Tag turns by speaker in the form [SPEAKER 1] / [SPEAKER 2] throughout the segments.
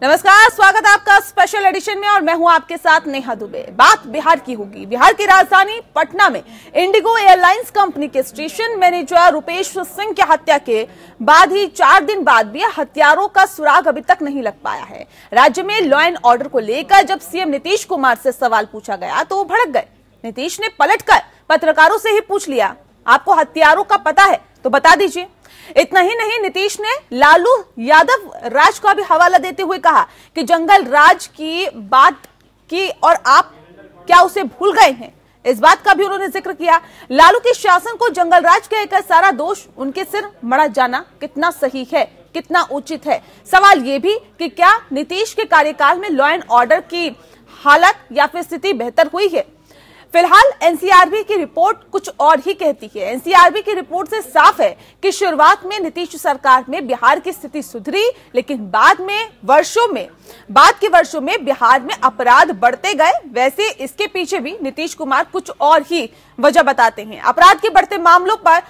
[SPEAKER 1] नमस्कार, स्वागत है आपका स्पेशल एडिशन में और मैं हूं आपके साथ नेहा दुबे। बात बिहार की होगी। बिहार की राजधानी पटना में इंडिगो एयरलाइंस कंपनी के स्टेशन मैनेजर रुपेश सिंह की हत्या के बाद ही 4 दिन बाद भी हत्यारों का सुराग अभी तक नहीं लग पाया है। राज्य में लॉ एंड ऑर्डर को लेकर जब सीएम नीतीश कुमार से सवाल पूछा गया तो वो भड़क गए। नीतीश ने पलटकर पत्रकारों से ही पूछ लिया, आपको हत्यारों का पता है तो बता दीजिए। इतना ही नहीं, नीतीश ने लालू यादव राज का भी हवाला देते हुए कहा कि जंगल राज की बात की और आप क्या उसे भूल गए हैं। इस बात का भी उन्होंने जिक्र किया। लालू के शासन को जंगल राज कहकर सारा दोष उनके सिर मढ़ा जाना कितना सही है, कितना उचित है। सवाल यह भी कि क्या नीतीश के कार्यकाल में लॉ एंड ऑर्डर की हालत या फिर स्थिति बेहतर हुई है। फिलहाल एनसीआरबी की रिपोर्ट कुछ और ही कहती है। एनसीआरबी की रिपोर्ट से साफ है कि शुरुआत में नीतीश सरकार में बिहार की स्थिति सुधरी, लेकिन बाद के वर्षों में बिहार में अपराध बढ़ते गए। वैसे इसके पीछे भी नीतीश कुमार कुछ और ही वजह बताते हैं। अपराध के बढ़ते मामलों पर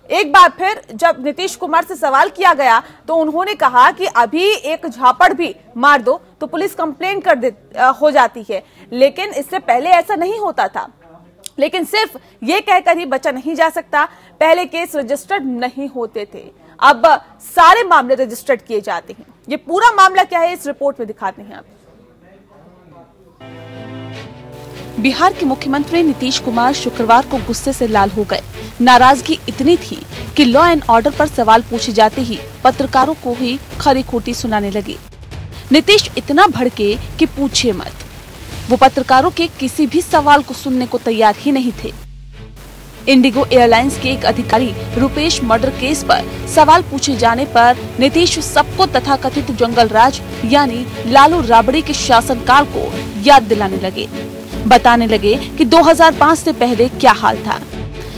[SPEAKER 1] एक बार फिर जब नीतीश कुमार से सवाल किया गया तो उन्होंने कहा कि अभी एक झापड़ भी मार दो तो पुलिस कंप्लेन हो जाती है, लेकिन इससे पहले ऐसा नहीं होता था। लेकिन सिर्फ ये कहकर ही बचा नहीं जा सकता। पहले केस रजिस्टर्ड नहीं होते थे, अब सारे मामले रजिस्टर्ड किए जाते हैं। ये पूरा मामला क्या है इस रिपोर्ट में दिखाते हैं आप। बिहार के मुख्यमंत्री नीतीश कुमार शुक्रवार को गुस्से से लाल हो गए। नाराजगी इतनी थी कि लॉ एंड ऑर्डर पर सवाल पूछे जाते ही पत्रकारों को ही खरी खोटी सुनाने लगे। नीतीश इतना भड़के कि पूछे मत। वो पत्रकारों के किसी भी सवाल को सुनने को तैयार ही नहीं थे। इंडिगो एयरलाइंस के एक अधिकारी रुपेश मर्डर केस पर सवाल पूछे जाने पर नीतीश सबको तथाकथित जंगल राज यानी लालू राबड़ी के शासनकाल को याद दिलाने लगे। बताने लगे कि 2005 से पहले क्या हाल था।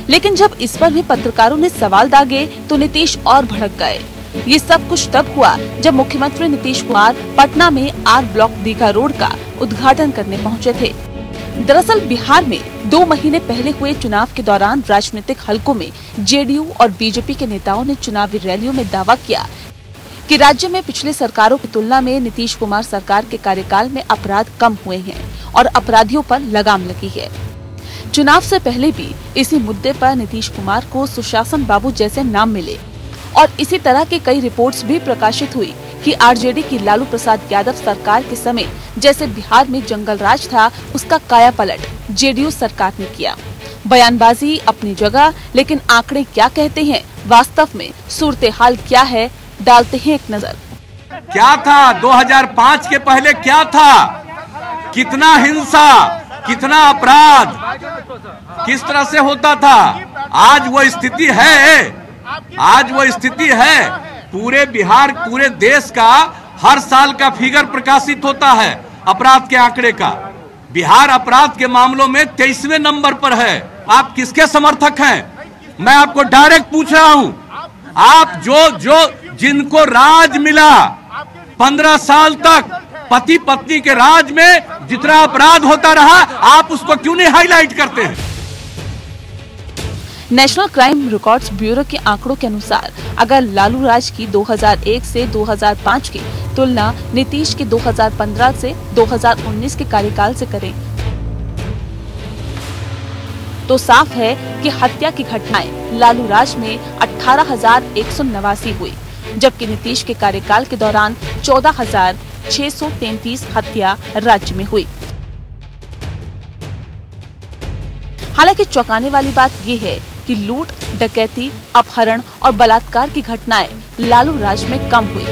[SPEAKER 1] लेकिन जब इस पर भी पत्रकारों ने सवाल दागे तो नीतीश और भड़क गए। ये सब कुछ तब हुआ जब मुख्यमंत्री नीतीश कुमार पटना में आर ब्लॉक दीघा रोड का उद्घाटन करने पहुंचे थे। दरअसल बिहार में 2 महीने पहले हुए चुनाव के दौरान राजनीतिक हलकों में जेडीयू और बीजेपी के नेताओं ने चुनावी रैलियों में दावा किया कि राज्य में पिछले सरकारों की तुलना में नीतीश कुमार सरकार के कार्यकाल में अपराध कम हुए हैं और अपराधियों पर लगाम लगी है। चुनाव से पहले भी इसी मुद्दे पर नीतीश कुमार को सुशासन बाबू जैसे नाम मिले और इसी तरह की कई रिपोर्ट्स भी प्रकाशित हुई कि आरजेडी की लालू प्रसाद यादव सरकार के समय जैसे बिहार में जंगल राज था, उसका काया पलट जेडीयू सरकार ने किया। बयानबाजी अपनी जगह, लेकिन आंकड़े क्या कहते हैं, वास्तव में सूरत हाल क्या है, डालते हैं एक नजर।
[SPEAKER 2] क्या था 2005 के पहले, क्या था, कितना हिंसा, कितना अपराध, किस तरह से होता था। आज वो स्थिति है, आज वो स्थिति है। पूरे बिहार, पूरे देश का हर साल का फिगर प्रकाशित होता है अपराध के आंकड़े का। बिहार अपराध के मामलों में 23वें नंबर पर है। आप किसके समर्थक हैं? मैं आपको डायरेक्ट पूछ रहा हूं। आप जिनको राज मिला 15 साल तक, पति पत्नी के राज में जितना अपराध होता रहा, आप उसको क्यों नहीं हाईलाइट करते हैं?
[SPEAKER 1] नेशनल क्राइम रिकॉर्ड्स ब्यूरो के आंकड़ों के अनुसार अगर लालू राज की 2001 से 2005 की तुलना नीतीश के 2015 से 2019 के कार्यकाल से करें तो साफ है कि हत्या की घटनाएं लालू राज में 18,189 हुई, जबकि नीतीश के कार्यकाल के दौरान 14,633 हत्या राज्य में हुई। हालांकि चौंकाने वाली बात यह है कि लूट, डकैती, अपहरण और बलात्कार की घटनाएं लालू राज में कम हुई।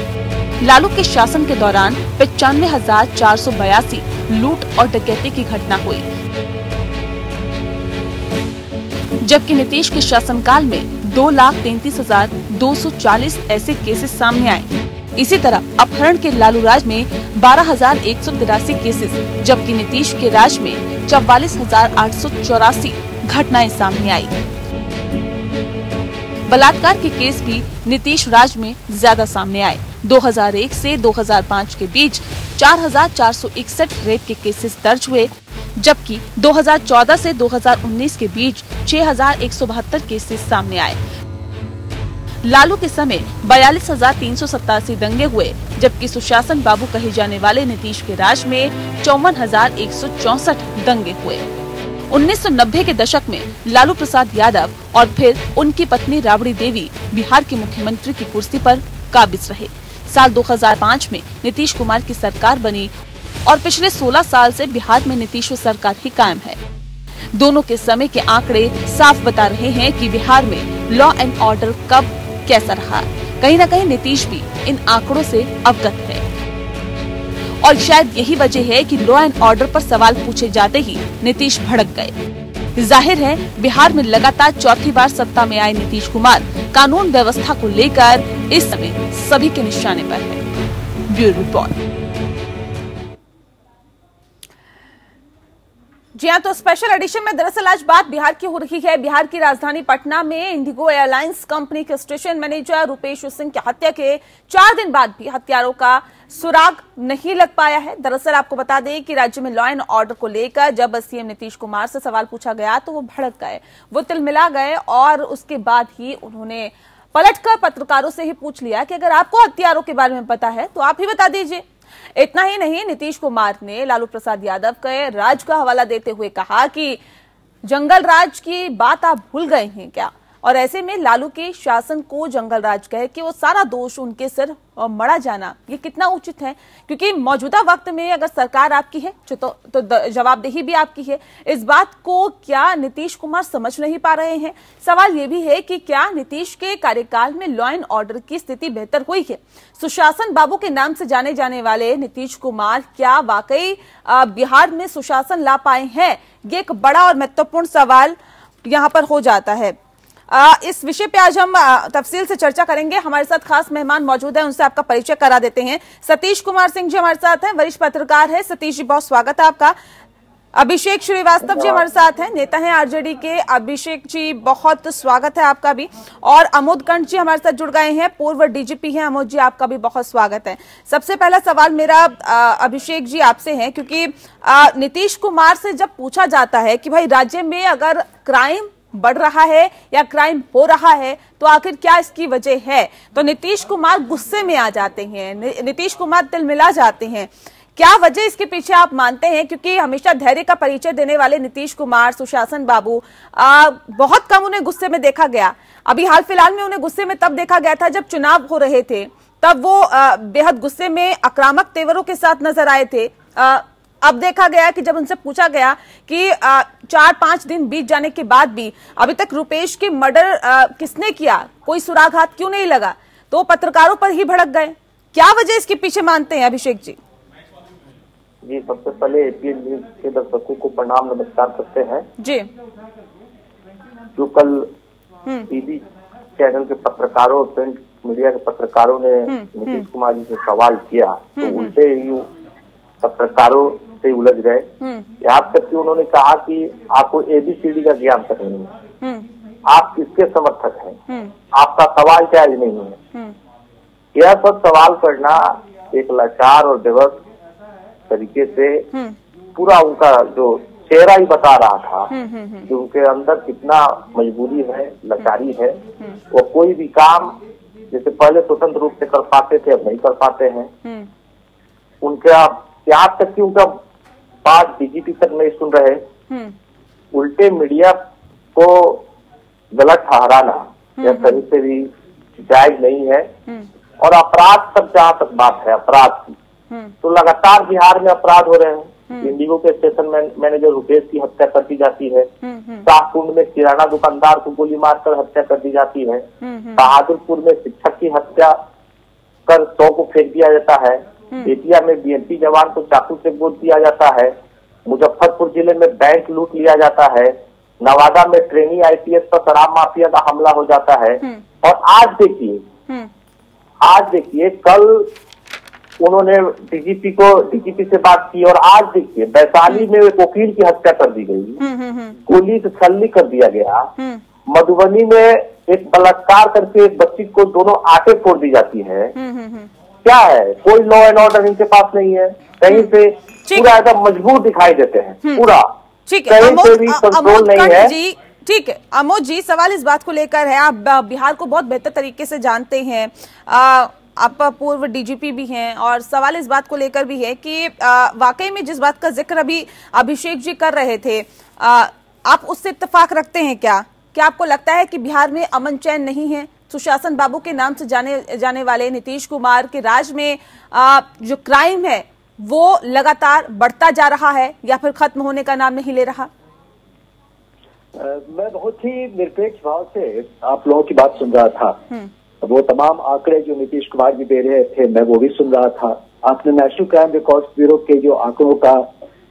[SPEAKER 1] लालू के शासन के दौरान 95,482 लूट और डकैती की घटना हुई, जबकि नीतीश के शासनकाल में 2,33,240 ऐसे केसेस सामने आए। इसी तरह अपहरण के लालू राज में 12,183 केसेस, जबकि नीतीश के राज में 44,884 घटनाएं सामने आई। बलात्कार के केस भी नीतीश राज में ज्यादा सामने आए। 2001 से 2005 के बीच 4,461 रेप के केसेस दर्ज हुए, जबकि 2014 से 2019 के बीच 6,172 केसेस सामने आए। लालू के समय 42,387 दंगे हुए, जबकि सुशासन बाबू कहे जाने वाले नीतीश के राज में 54,164 दंगे हुए। 1990 के दशक में लालू प्रसाद यादव और फिर उनकी पत्नी राबड़ी देवी बिहार के मुख्यमंत्री की कुर्सी पर काबिज रहे। साल 2005 में नीतीश कुमार की सरकार बनी और पिछले 16 साल से बिहार में नीतीश सरकार ही कायम है। दोनों के समय के आंकड़े साफ बता रहे हैं कि बिहार में लॉ एंड ऑर्डर कब कैसा रहा। कहीं न कहीं नीतीश भी इन आंकड़ों से अवगत है और शायद यही वजह है कि लॉ एंड ऑर्डर पर सवाल पूछे जाते ही नीतीश भड़क गए। जाहिर है बिहार में लगातार चौथी बार सत्ता में आए नीतीश कुमार कानून व्यवस्था को लेकर इस समय सभी के निशाने पर है। Bureau report. जी हाँ, तो स्पेशल एडिशन में दरअसल आज बात बिहार की हो रही है। बिहार की राजधानी पटना में इंडिगो एयरलाइंस कंपनी के स्टेशन मैनेजर रुपेश सिंह की हत्या के 4 दिन बाद भी हत्यारों का सुराग नहीं लग पाया है। दरअसल आपको बता दें कि राज्य में लॉ एंड ऑर्डर को लेकर जब सीएम नीतीश कुमार से सवाल पूछा गया तो वो भड़क गए, वो तिलमिला गए और उसके बाद ही उन्होंने पलटकर पत्रकारों से ही पूछ लिया कि अगर आपको हत्यारों के बारे में पता है तो आप ही बता दीजिए। इतना ही नहीं, नीतीश कुमार ने लालू प्रसाद यादव के राज का हवाला देते हुए कहा कि जंगल राज की बात आप भूल गए हैं क्या, और ऐसे में लालू के शासन को जंगल राज कहे कि वो सारा दोष उनके सिर मड़ा जाना ये कितना उचित है, क्योंकि मौजूदा वक्त में अगर सरकार आपकी है तो जवाबदेही भी आपकी है। इस बात को क्या नीतीश कुमार समझ नहीं पा रहे हैं? सवाल ये भी है कि क्या नीतीश के कार्यकाल में लॉ एंड ऑर्डर की स्थिति बेहतर हुई है? सुशासन बाबू के नाम से जाने जाने वाले नीतीश कुमार क्या वाकई बिहार में सुशासन ला पाए हैं? ये एक बड़ा और महत्वपूर्ण सवाल यहाँ पर हो जाता है। इस विषय पे आज हम तफसील से चर्चा करेंगे। हमारे साथ खास मेहमान मौजूद हैं, उनसे आपका परिचय करा देते हैं। सतीश कुमार सिंह जी हमारे साथ हैं, वरिष्ठ पत्रकार है। सतीश जी, बहुत स्वागत है आपका। अभिषेक श्रीवास्तव जी हमारे साथ हैं, नेता हैं आरजेडी के। अभिषेक जी, बहुत स्वागत है आपका भी। और अमोद कंठ जी हमारे साथ जुड़ गए हैं, पूर्व डीजीपी हैं। अमोद जी, आपका भी बहुत स्वागत है। सबसे पहला सवाल मेरा अभिषेक जी आपसे है, क्योंकि नीतीश कुमार से जब पूछा जाता है कि भाई राज्य में अगर क्राइम बढ़ रहा है या क्राइम हो रहा है तो आखिर क्या इसकी वजह है, तो नीतीश कुमार गुस्से में आ जाते हैं, नीतीश कुमार तिलमिला जाते हैं। क्या वजह इसके पीछे आप मानते हैं? क्योंकि हमेशा धैर्य का परिचय देने वाले नीतीश कुमार, सुशासन बाबू, बहुत कम उन्हें गुस्से में देखा गया। अभी हाल फिलहाल में उन्हें गुस्से में तब देखा गया था जब चुनाव हो रहे थे, तब वो बेहद गुस्से में आक्रामक तेवरों के साथ नजर आए थे। अब देखा गया कि जब उनसे पूछा गया कि 4-5 दिन बीत जाने के बाद भी अभी तक रुपेश के मर्डर किसने किया, कोई सुराग हाथ क्यों नहीं लगा, तो पत्रकारों पर ही भड़क गए। क्या वजह इसके पीछे मानते हैं अभिषेक जी?
[SPEAKER 3] जी, सबसे पहले एपीएन न्यूज के दर्शकों को प्रणाम नमस्कार करते हैं
[SPEAKER 1] जी।
[SPEAKER 3] जो कल टीवी चैनल के पत्रकारों और प्रिंट मीडिया के पत्रकारों ने नीतीश कुमार जी से सवाल किया तो उल्टे ही पत्रकारों से उलझ गए। यहाँ तक कि उन्होंने कहा कि आपको एबीसीडी का ज्ञान तक नहीं है, आप किसके समर्थक हैं, आपका सवाल क्या नहीं है। यह सब सवाल करना एक लाचार और बेबस तरीके से पूरा उनका जो चेहरा ही बता रहा था कि उनके अंदर कितना मजबूरी है, लाचारी है। वो कोई भी काम जैसे पहले स्वतंत्र रूप से कर पाते थे अब नहीं कर पाते हैं। उनका यहाँ तक कि उनका बात डीजीपी तक नहीं सुन रहे, उल्टे मीडिया को गलत ठहराना यह कहीं से भी जायज नहीं है। और अपराध तक जहाँ तक बात है अपराध की, तो लगातार बिहार में अपराध हो रहे हैं। इंडिगो के स्टेशन मैनेजर रुपेश की हत्या कर दी जाती है, शाहकुंड में किराना दुकानदार को गोली मारकर हत्या कर दी जाती है, बहादुरपुर में शिक्षक की हत्या कर 100 को फेंक दिया जाता है, बेतिया में बीएमपी जवान को चाकू से गोद दिया जाता है, मुजफ्फरपुर जिले में बैंक लूट लिया जाता है, नवादा में ट्रेनी आईपीएस पर शराब माफिया का हमला हो जाता है। और आज देखिए कल उन्होंने डीजीपी से बात की और आज देखिए वैशाली में एक वकील की हत्या कर दी गई, गोली से छलनी कर दिया गया, मधुबनी में एक बलात्कार करके एक बच्ची को दोनों आटे फोड़ दी जाती है। क्या है, कोई लॉ एंड ऑर्डर इनके पास नहीं है, कहीं से पूरा एकदम मजबूर दिखाई देते हैं पूरा, कहीं से भी कंट्रोल नहीं है।
[SPEAKER 1] ठीक है अमोद जी, सवाल इस बात को लेकर है, आप बिहार को बहुत बेहतर तरीके से जानते हैं। आप पूर्व डीजीपी भी हैं और सवाल इस बात को लेकर भी है कि वाकई में जिस बात का जिक्र अभी अभिषेक जी कर रहे थे, आप उससे इत्तेफाक रखते हैं क्या? क्या आपको लगता है कि बिहार में अमन चैन नहीं है? सुशासन बाबू के नाम से जाने वाले नीतीश कुमार के राज में जो क्राइम है वो लगातार बढ़ता जा रहा है या फिर खत्म होने का नाम नहीं ले रहा?
[SPEAKER 4] मैं बहुत ही निरपेक्ष भाव से आप लोगों की बात सुन रहा था। वो तमाम आंकड़े जो नीतीश कुमार जी दे रहे थे मैं वो भी सुन रहा था। आपने नेशनल क्राइम रिकॉर्ड्स ब्यूरो के जो आंकड़ों का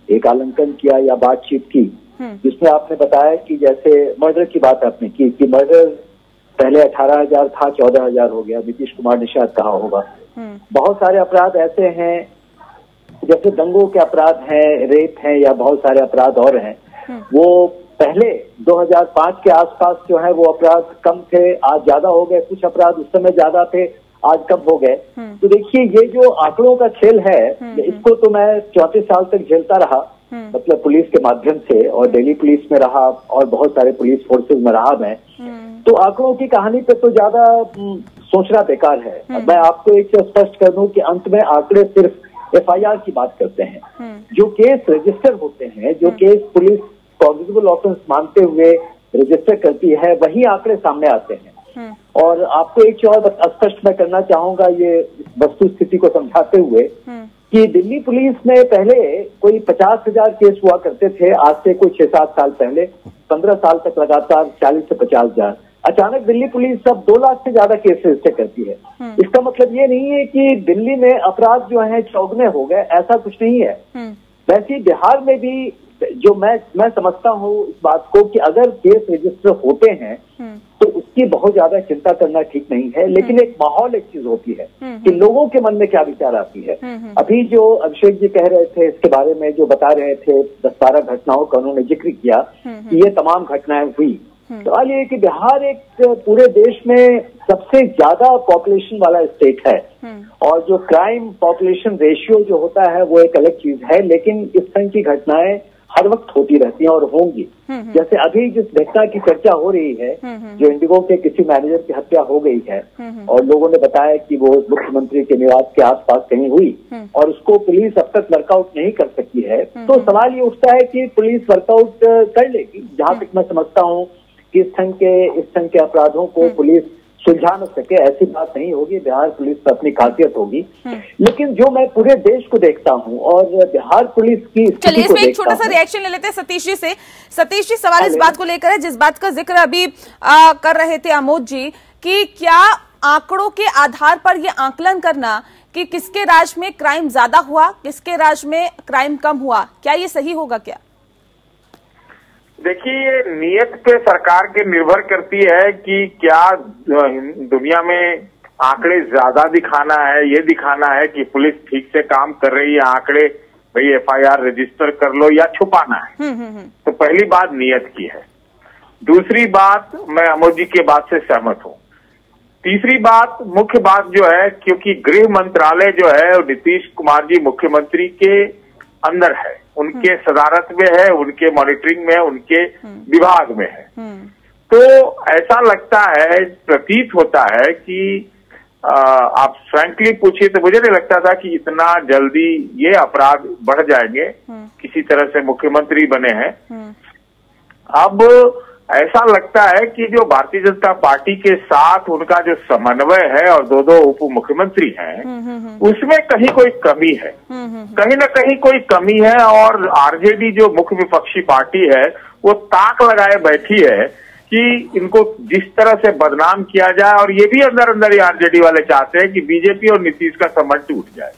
[SPEAKER 4] एक आलंकन किया या बातचीत की, जिसमें आपने बताया कि जैसे मर्डर की बात आपने की कि मर्डर पहले 18,000 था, 14,000 हो गया। नीतीश कुमार ने शायद कहा होगा। बहुत सारे अपराध ऐसे हैं जैसे दंगों के अपराध हैं, रेप हैं या बहुत सारे अपराध और हैं, वो पहले 2005 के आसपास जो है वो अपराध कम थे, आज ज्यादा हो गए। कुछ अपराध उस समय ज्यादा थे, आज कम हो गए। तो देखिए ये जो आंकड़ों का खेल है, इसको तो मैं 34 साल तक झेलता रहा, मतलब पुलिस के माध्यम से, और दिल्ली पुलिस में रहा और बहुत सारे पुलिस फोर्सेज में रहा मैं। तो आंकड़ों की कहानी पे तो ज्यादा सोचना बेकार है। मैं आपको एक चीज स्पष्ट कर दूं कि अंत में आंकड़े सिर्फ एफआईआर की बात करते हैं। जो केस रजिस्टर होते हैं, जो केस पुलिस कॉग्निजेबल ऑफेंस मानते हुए रजिस्टर करती है, वही आंकड़े सामने आते हैं। और आपको एक चीज और स्पष्ट मैं करना चाहूंगा ये वस्तु स्थिति को समझाते हुए कि दिल्ली पुलिस में पहले कोई 50,000 केस हुआ करते थे, आज से कोई 6-7 साल पहले 15 साल तक लगातार 40 से 50,000। अचानक दिल्ली पुलिस अब 2 लाख से ज्यादा केस रजिस्टर करती है। इसका मतलब ये नहीं है कि दिल्ली में अपराध जो है चौगुने हो गए, ऐसा कुछ नहीं है। वैसे ही बिहार में भी जो मैं समझता हूँ इस बात को कि अगर केस रजिस्टर होते हैं तो उसकी बहुत ज्यादा चिंता करना ठीक नहीं है, लेकिन एक माहौल एक चीज होती है कि लोगों के मन में क्या विचार आती है। अभी जो अभिषेक जी कह रहे थे इसके बारे में, जो बता रहे थे 10-12 घटनाओं का उन्होंने जिक्र किया कि ये तमाम घटनाएं हुई। सवाल ये कि बिहार एक पूरे देश में सबसे ज्यादा पॉपुलेशन वाला स्टेट है और जो क्राइम पॉपुलेशन रेशियो जो होता है वो एक अलग चीज है, लेकिन इस तरह की घटनाएं हर वक्त होती रहती हैं और होंगी। जैसे अभी जिस घटना की चर्चा हो रही है, जो इंडिगो के किसी मैनेजर की हत्या हो गई है और लोगों ने बताया कि वो मुख्यमंत्री के निवास के आसपास कहीं हुई और उसको पुलिस अब तक वर्कआउट नहीं कर सकी है, तो सवाल ये उठता है कि पुलिस वर्कआउट कर लेगी। जहां तक मैं समझता हूँ कि इस संघ के अपराधों को पुलिस सुलझा न सके, ऐसी बात नहीं होगी। बिहार पुलिस पर अपनी खासियत होगी, लेकिन जो मैं पूरे देश को देखता हूँ और बिहार पुलिस की
[SPEAKER 1] चलिए इसमें एक छोटा सा रिएक्शन ले लेते हैं सतीश जी से। सतीश जी, सवाल इस बात को लेकर है जिस बात का जिक्र अभी कर रहे थे आमोद जी, कि क्या आंकड़ों के आधार पर ये आकलन करना कि किसके राज में क्राइम ज्यादा हुआ, किसके राज में क्राइम कम हुआ, क्या ये सही होगा? क्या
[SPEAKER 5] देखिए, ये नियत पे सरकार के निर्भर करती है कि क्या दुनिया में आंकड़े ज्यादा दिखाना है, ये दिखाना है कि पुलिस ठीक से काम कर रही है, आंकड़े भाई एफआईआर रजिस्टर कर लो, या छुपाना है। तो पहली बात नियत की है। दूसरी बात, मैं अमोद जी के बात से सहमत हूँ। तीसरी बात, मुख्य बात जो है, क्योंकि गृह मंत्रालय जो है नीतीश कुमार जी मुख्यमंत्री के अंदर है, उनके सदारत में है, उनके मॉनिटरिंग में है, उनके विभाग में है। तो ऐसा लगता है, प्रतीत होता है कि आप फ्रैंकली पूछिए तो मुझे नहीं लगता था कि इतना जल्दी ये अपराध बढ़ जाएंगे। किसी तरह से मुख्यमंत्री बने हैं। अब ऐसा लगता है कि जो भारतीय जनता पार्टी के साथ उनका जो समन्वय है और दो उप मुख्यमंत्री हैं, उसमें कहीं कोई कमी है, कहीं ना कहीं कोई कमी है। और आरजेडी जो मुख्य विपक्षी पार्टी है वो ताक लगाए बैठी है कि इनको जिस तरह से बदनाम किया जाए, और ये भी अंदर अंदर ही आरजेडी वाले चाहते हैं कि बीजेपी और नीतीश का संबंध टूट जाए।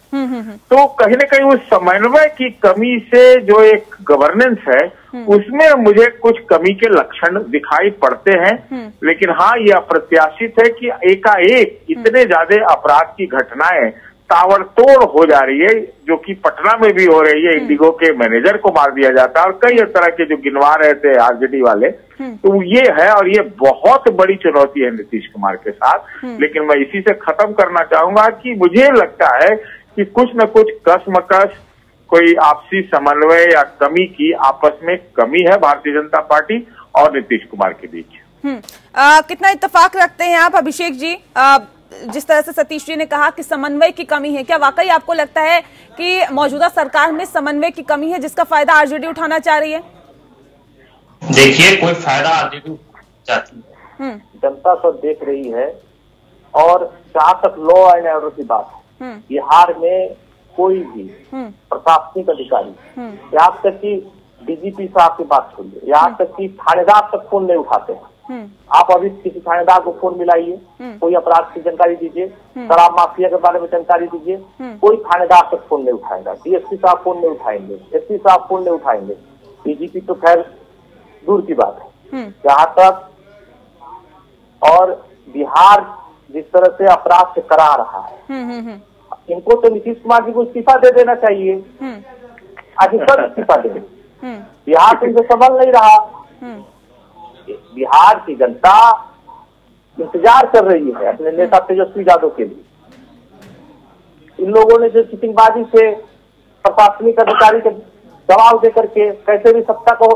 [SPEAKER 5] तो कहीं ना कहीं उस समन्वय की कमी से जो एक गवर्नेंस है उसमें मुझे कुछ कमी के लक्षण दिखाई पड़ते हैं। लेकिन हाँ, ये अप्रत्याशित है कि एकाएक इतने ज्यादा अपराध की घटनाएं ताबड़तोड़ हो जा रही है, जो कि पटना में भी हो रही है। इंडिगो के मैनेजर को मार दिया जाता है और कई तरह के जो गिनवा रहे थे आरजेडी वाले। तो ये है, और ये बहुत बड़ी चुनौती है नीतीश कुमार के साथ। लेकिन मैं इसी से खत्म करना चाहूंगा कि मुझे लगता है कि कुछ न कुछ कसमकस, कोई आपसी समन्वय या कमी की आपस में कमी है भारतीय जनता पार्टी और नीतीश कुमार के बीच।
[SPEAKER 1] कितना इत्तेफाक रखते हैं आप अभिषेक जी? जिस तरह से सतीश जी ने कहा कि समन्वय की कमी है, क्या वाकई आपको लगता है कि मौजूदा सरकार में समन्वय की कमी है जिसका फायदा आरजेडी उठाना चाह रही है?
[SPEAKER 6] देखिए, कोई फायदा आरजेडी चाहती है,
[SPEAKER 3] जनता सब देख रही है। और जहाँ तक लॉ एंड ऑर्डर की बात है, बिहार में कोई भी प्रशासनिक अधिकारी, यहाँ तक कि डीजीपी साहब की बात छोड़िए, यहाँ तक कि थानेदार तक फोन नहीं उठाते हैं। आप अभी किसी थानेदार को फोन मिलाइए, कोई अपराध की जानकारी दीजिए, शराब माफिया के बारे में जानकारी दीजिए, कोई थानेदार तक फोन नहीं उठाएगा। डीएसपी साहब फोन नहीं उठाएंगे, एसपी साहब फोन नहीं उठाएंगे, डीजीपी तो खैर दूर की बात है। जहाँ तक और बिहार जिस तरह से अपराध से करा रहा है, इनको तो नीतीश कुमार जी को इस्तीफा दे देना चाहिए। आज सब इस्तीफा दे, बिहार तो इनसे संभल नहीं रहा। बिहार की जनता इंतजार कर रही है अपने नेता तेजस्वी यादव के लिए। इन लोगों ने जो चिटिंगबाजी से प्रशासनिक अधिकारी के दबाव दे करके कैसे भी सत्ता को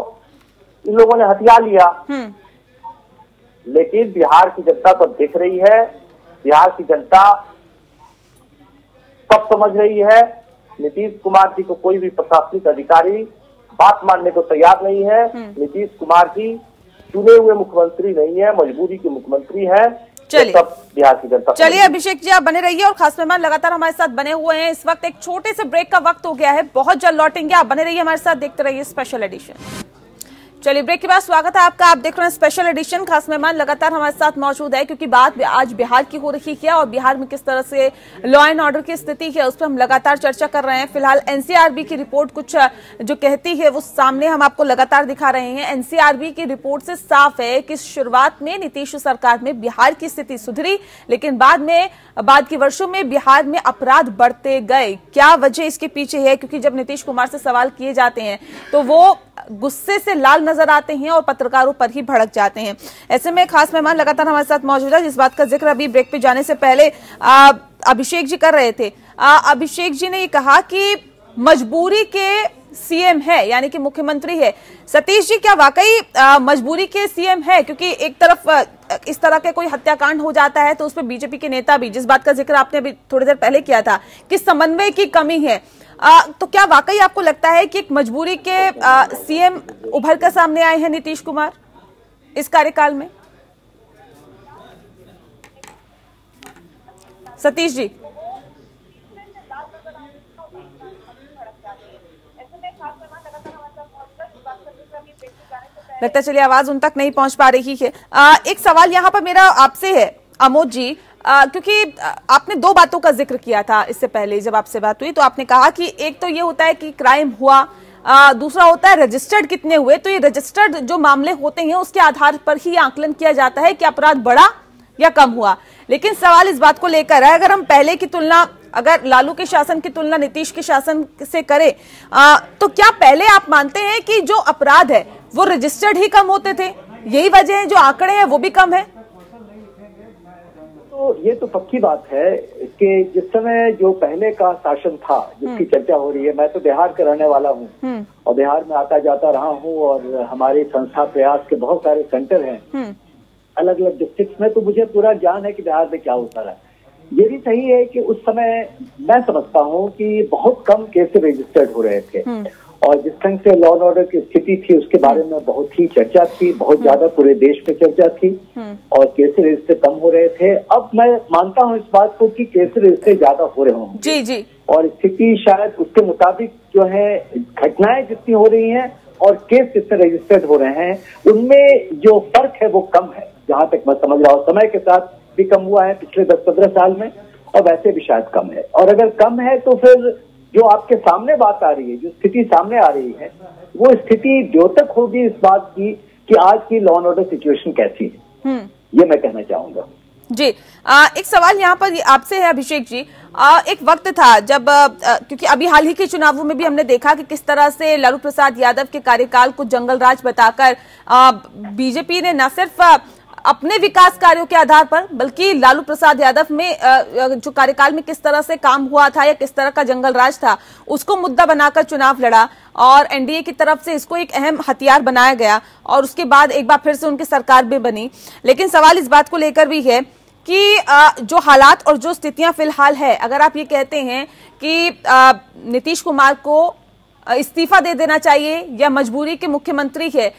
[SPEAKER 3] इन लोगों ने हथिया लिया, लेकिन बिहार की जनता तो देख रही है, बिहार की जनता सब समझ रही है। नीतीश कुमार जी को कोई भी प्रशासनिक अधिकारी बात मानने को तैयार नहीं है। नीतीश कुमार जी चुने हुए मुख्यमंत्री नहीं है, मजबूरी के मुख्यमंत्री है।
[SPEAKER 1] चलिए,
[SPEAKER 3] सब बिहार की जनता।
[SPEAKER 1] चलिए अभिषेक जी, आप बने रहिए और खास मेहमान लगातार हमारे साथ बने हुए हैं। इस वक्त एक छोटे से ब्रेक का वक्त हो गया है, बहुत जल्द लौटेंगे। आप बने रहिए हमारे साथ, देखते रहिए स्पेशल एडिशन। चलिए, ब्रेक के बाद स्वागत है आपका। आप देख रहे हैं स्पेशल एडिशन। खास मेहमान लगातार हमारे साथ मौजूद है क्योंकि बात आज बिहार की हो रही है और बिहार में किस तरह से लॉ एंड ऑर्डर की स्थिति है उस पर हम लगातार चर्चा कर रहे हैं। फिलहाल एनसीआरबी की रिपोर्ट कुछ जो कहती है वो सामने हम आपको लगातार दिखा रहे हैं। एनसीआरबी की रिपोर्ट से साफ है कि शुरुआत में नीतीश सरकार में बिहार की स्थिति सुधरी, लेकिन बाद के वर्षों में बिहार में अपराध बढ़ते गए। क्या वजह इसके पीछे है? क्योंकि जब नीतीश कुमार से सवाल किए जाते हैं तो वो गुस्से से लाल नजर आते हैं और पत्रकारों पर ही भड़क जाते हैं। ऐसे में खास मेहमान लगातार हमारे साथ मौजूद है, जिस बात का जिक्र अभी ब्रेक पे जाने से पहले अभिषेक जी कर रहे थे। अभिषेक जी ने ये कहा कि मजबूरी के सीएम है, यानी कि मुख्यमंत्री है। सतीश जी, क्या वाकई मजबूरी के सीएम है? क्योंकि एक तरफ इस तरह के कोई हत्याकांड हो जाता है तो उस पर बीजेपी के नेता भी, जिस बात का जिक्र आपने अभी थोड़ी देर पहले किया था कि समन्वय की कमी है, तो क्या वाकई आपको लगता है कि एक मजबूरी के सीएम उभर कर सामने आए हैं नीतीश कुमार इस कार्यकाल में? सतीश जी, लगता चलिए आवाज उन तक नहीं पहुंच पा रही है। एक सवाल यहाँ पर मेरा आपसे है अमोद जी, क्योंकि आपने दो बातों का जिक्र किया था इससे पहले जब आपसे बात हुई, तो आपने कहा कि एक तो ये होता है कि क्राइम हुआ, दूसरा होता है रजिस्टर्ड कितने हुए। तो ये रजिस्टर्ड जो मामले होते हैं उसके आधार पर ही आकलन किया जाता है कि अपराध बढ़ा या कम हुआ। लेकिन सवाल इस बात को लेकर है, अगर हम पहले की तुलना, अगर लालू के शासन की तुलना नीतीश के शासन से करें, तो क्या पहले आप मानते हैं कि जो अपराध है वो रजिस्टर्ड ही कम होते थे? यही वजह है जो आंकड़े हैं वो भी कम है?
[SPEAKER 4] तो ये तो पक्की बात है कि जिस समय जो पहले का शासन था जिसकी चर्चा हो रही है, मैं तो बिहार का रहने वाला हूँ और बिहार में आता जाता रहा हूँ और हमारी संस्था प्रयास के बहुत सारे सेंटर हैं अलग अलग डिस्ट्रिक्ट में, तो मुझे पूरा ज्ञान है कि बिहार में क्या होता रहा। ये भी सही है कि उस समय मैं समझता हूँ कि बहुत कम केस रजिस्टर्ड हो रहे थे और जिस ढंग से लॉ एंड ऑर्डर की स्थिति थी उसके बारे में बहुत ही चर्चा थी, बहुत ज्यादा पूरे देश में चर्चा थी और केस रजिस्टर कम हो रहे थे। अब मैं मानता हूँ इस बात को कि केस रजिस्टर ज्यादा हो रहे होंगे
[SPEAKER 1] जी जी, और
[SPEAKER 4] स्थिति शायद उसके मुताबिक जो है घटनाएं जितनी हो रही हैं और केस जितने रजिस्टर्ड हो रहे हैं उनमें जो फर्क है वो कम है, जहां तक मैं समझ रहा हूँ। समय के साथ भी कम हुआ है पिछले 10-15 साल में और वैसे भी शायद कम है। और अगर कम है तो फिर जो आपके सामने बात आ रही है, जो स्थिति सामने आ रही है, वो स्थिति द्योतक होगी इस बात की कि आज की लॉ एंड ऑर्डर सिचुएशन कैसी है, ये मैं कहना चाहूंगा
[SPEAKER 1] जी। एक सवाल यहाँ पर आपसे है अभिषेक जी, एक वक्त था जब क्योंकि अभी हाल ही के चुनावों में भी हमने देखा कि किस तरह से लालू प्रसाद यादव के कार्यकाल को जंगल राज बताकर बीजेपी ने न सिर्फ अपने विकास कार्यों के आधार पर बल्कि लालू प्रसाद यादव में जो कार्यकाल में किस तरह से काम हुआ था या किस तरह का जंगल राज था उसको मुद्दा बनाकर चुनाव लड़ा और एनडीए की तरफ से इसको एक अहम हथियार बनाया गया और उसके बाद एक बार फिर से उनकी सरकार भी बनी। लेकिन सवाल इस बात को लेकर भी है कि जो हालात और जो स्थितियां फिलहाल है, अगर आप ये कहते हैं कि नीतीश कुमार को इस्तीफा दे देना चाहिए या मजबूरी के मुख्यमंत्री है,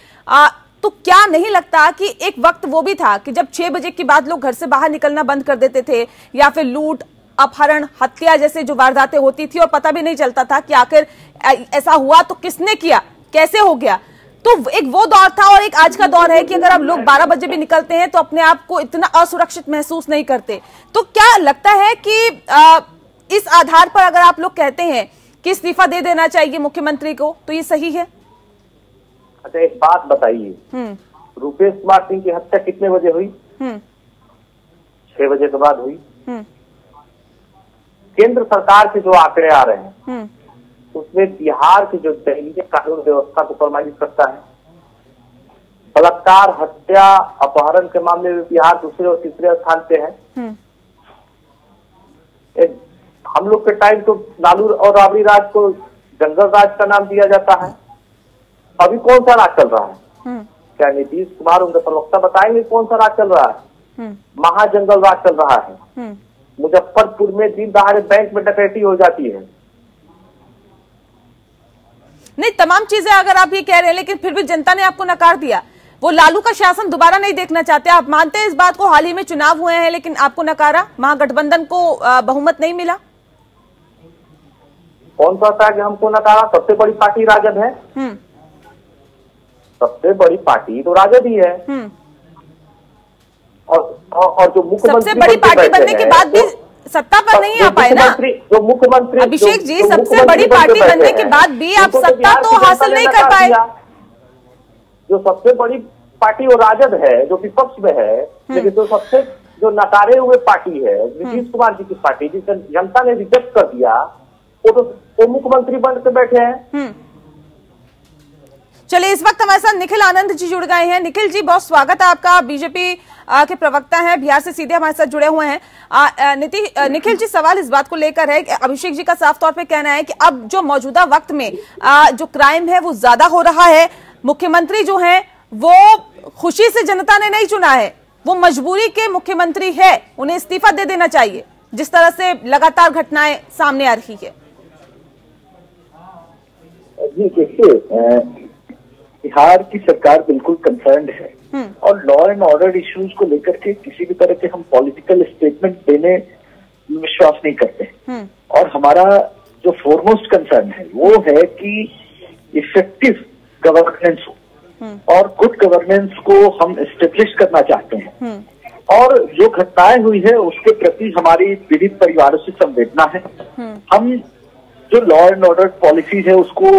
[SPEAKER 1] तो क्या नहीं लगता कि एक वक्त वो भी था कि जब 6 बजे के बाद लोग घर से बाहर निकलना बंद कर देते थे, या फिर लूट, अपहरण, हत्या जैसे जो वारदातें होती थी और पता भी नहीं चलता था कि आखिर ऐसा हुआ तो किसने किया, कैसे हो गया। तो एक वो दौर था और एक आज का दौर है कि अगर आप लोग 12 बजे भी निकलते हैं तो अपने आप को इतना असुरक्षित महसूस नहीं करते। तो क्या लगता है कि इस आधार पर अगर आप लोग कहते हैं कि इस्तीफा दे देना चाहिए मुख्यमंत्री को, तो ये सही है?
[SPEAKER 3] अच्छा, एक बात बताइए, रुपेश कुमार सिंह की हत्या कितने बजे हुई? 6 बजे के बाद हुई। केंद्र सरकार के जो आंकड़े आ रहे हैं उसमें बिहार की जो दयनीय कानून व्यवस्था को प्रमाणित करता है। बलात्कार, हत्या, अपहरण के मामले में बिहार दूसरे और तीसरे स्थान पे है। हम लोग के टाइम तो लालू और राबड़ी राज को जंगल राज का नाम दिया जाता है। अभी कौन सा राज चल रहा है? क्या नीतीश कुमार उनके प्रवक्ता बताएंगे कौन सा राज चल रहा है? महाजंगल राज चल रहा है। मुजफ्फरपुर में दिन दहाड़े बैंक में डकैती हो जाती है।
[SPEAKER 1] नहीं, तमाम चीजें अगर आप ये कह रहे हैं, लेकिन फिर भी जनता ने आपको नकार दिया। वो लालू का शासन दोबारा नहीं देखना चाहते, आप मानते हैं इस बात को? हाल ही में चुनाव हुए हैं लेकिन आपको नकारा, महागठबंधन को बहुमत नहीं मिला।
[SPEAKER 3] कौन सा था कि हमको नकारा? सबसे बड़ी पार्टी राजद है। सबसे बड़ी पार्टी तो राजद ही है। और जो मुख्यमंत्री
[SPEAKER 1] सबसे बड़ी पार्टी बनने के बाद भी सत्ता पर नहीं आ पाए ना
[SPEAKER 3] जो मुख्यमंत्री।
[SPEAKER 1] अभिषेक जी, सबसे बड़ी पार्टी बनने के बाद भी आप सत्ता तो हासिल नहीं कर पाए।
[SPEAKER 3] जो सबसे बड़ी पार्टी वो राजद है, जो विपक्ष में है, लेकिन जो सबसे जो नकारे हुए पार्टी है नीतीश कुमार जी की पार्टी, जिसे जनता ने रिजेक्ट कर दिया, वो मुख्यमंत्री बन के बैठे हैं।
[SPEAKER 1] चलिए, इस वक्त हमारे साथ निखिल आनंद जी जुड़ गए हैं। निखिल जी, बहुत स्वागत है आपका। बीजेपी के प्रवक्ता हैं, बिहार से सीधे हमारे साथ जुड़े हुए हैं। निखिल जी, सवाल इस बात को लेकर है कि अभिषेक जी का साफ तौर पे कहना है कि अब जो मौजूदा वक्त में जो क्राइम है वो ज्यादा हो रहा है। मुख्यमंत्री जो है वो खुशी से जनता ने नहीं चुना है, वो मजबूरी के मुख्यमंत्री है, उन्हें इस्तीफा दे देना चाहिए, जिस तरह से लगातार घटनाएं सामने आ रही है।
[SPEAKER 4] जी देखिए, बिहार की सरकार बिल्कुल कंसर्न्ड है और लॉ एंड ऑर्डर इश्यूज को लेकर के किसी भी तरह के हम पॉलिटिकल स्टेटमेंट देने विश्वास नहीं करते। और हमारा जो फोरमोस्ट कंसर्न है वो है कि इफेक्टिव गवर्नेंस हो और गुड गवर्नेंस को हम एस्टेब्लिश करना चाहते हैं। और जो घटनाएं हुई है उसके प्रति हमारी पीड़ित परिवारों से संवेदना है। हम जो लॉ एंड ऑर्डर पॉलिसी है उसको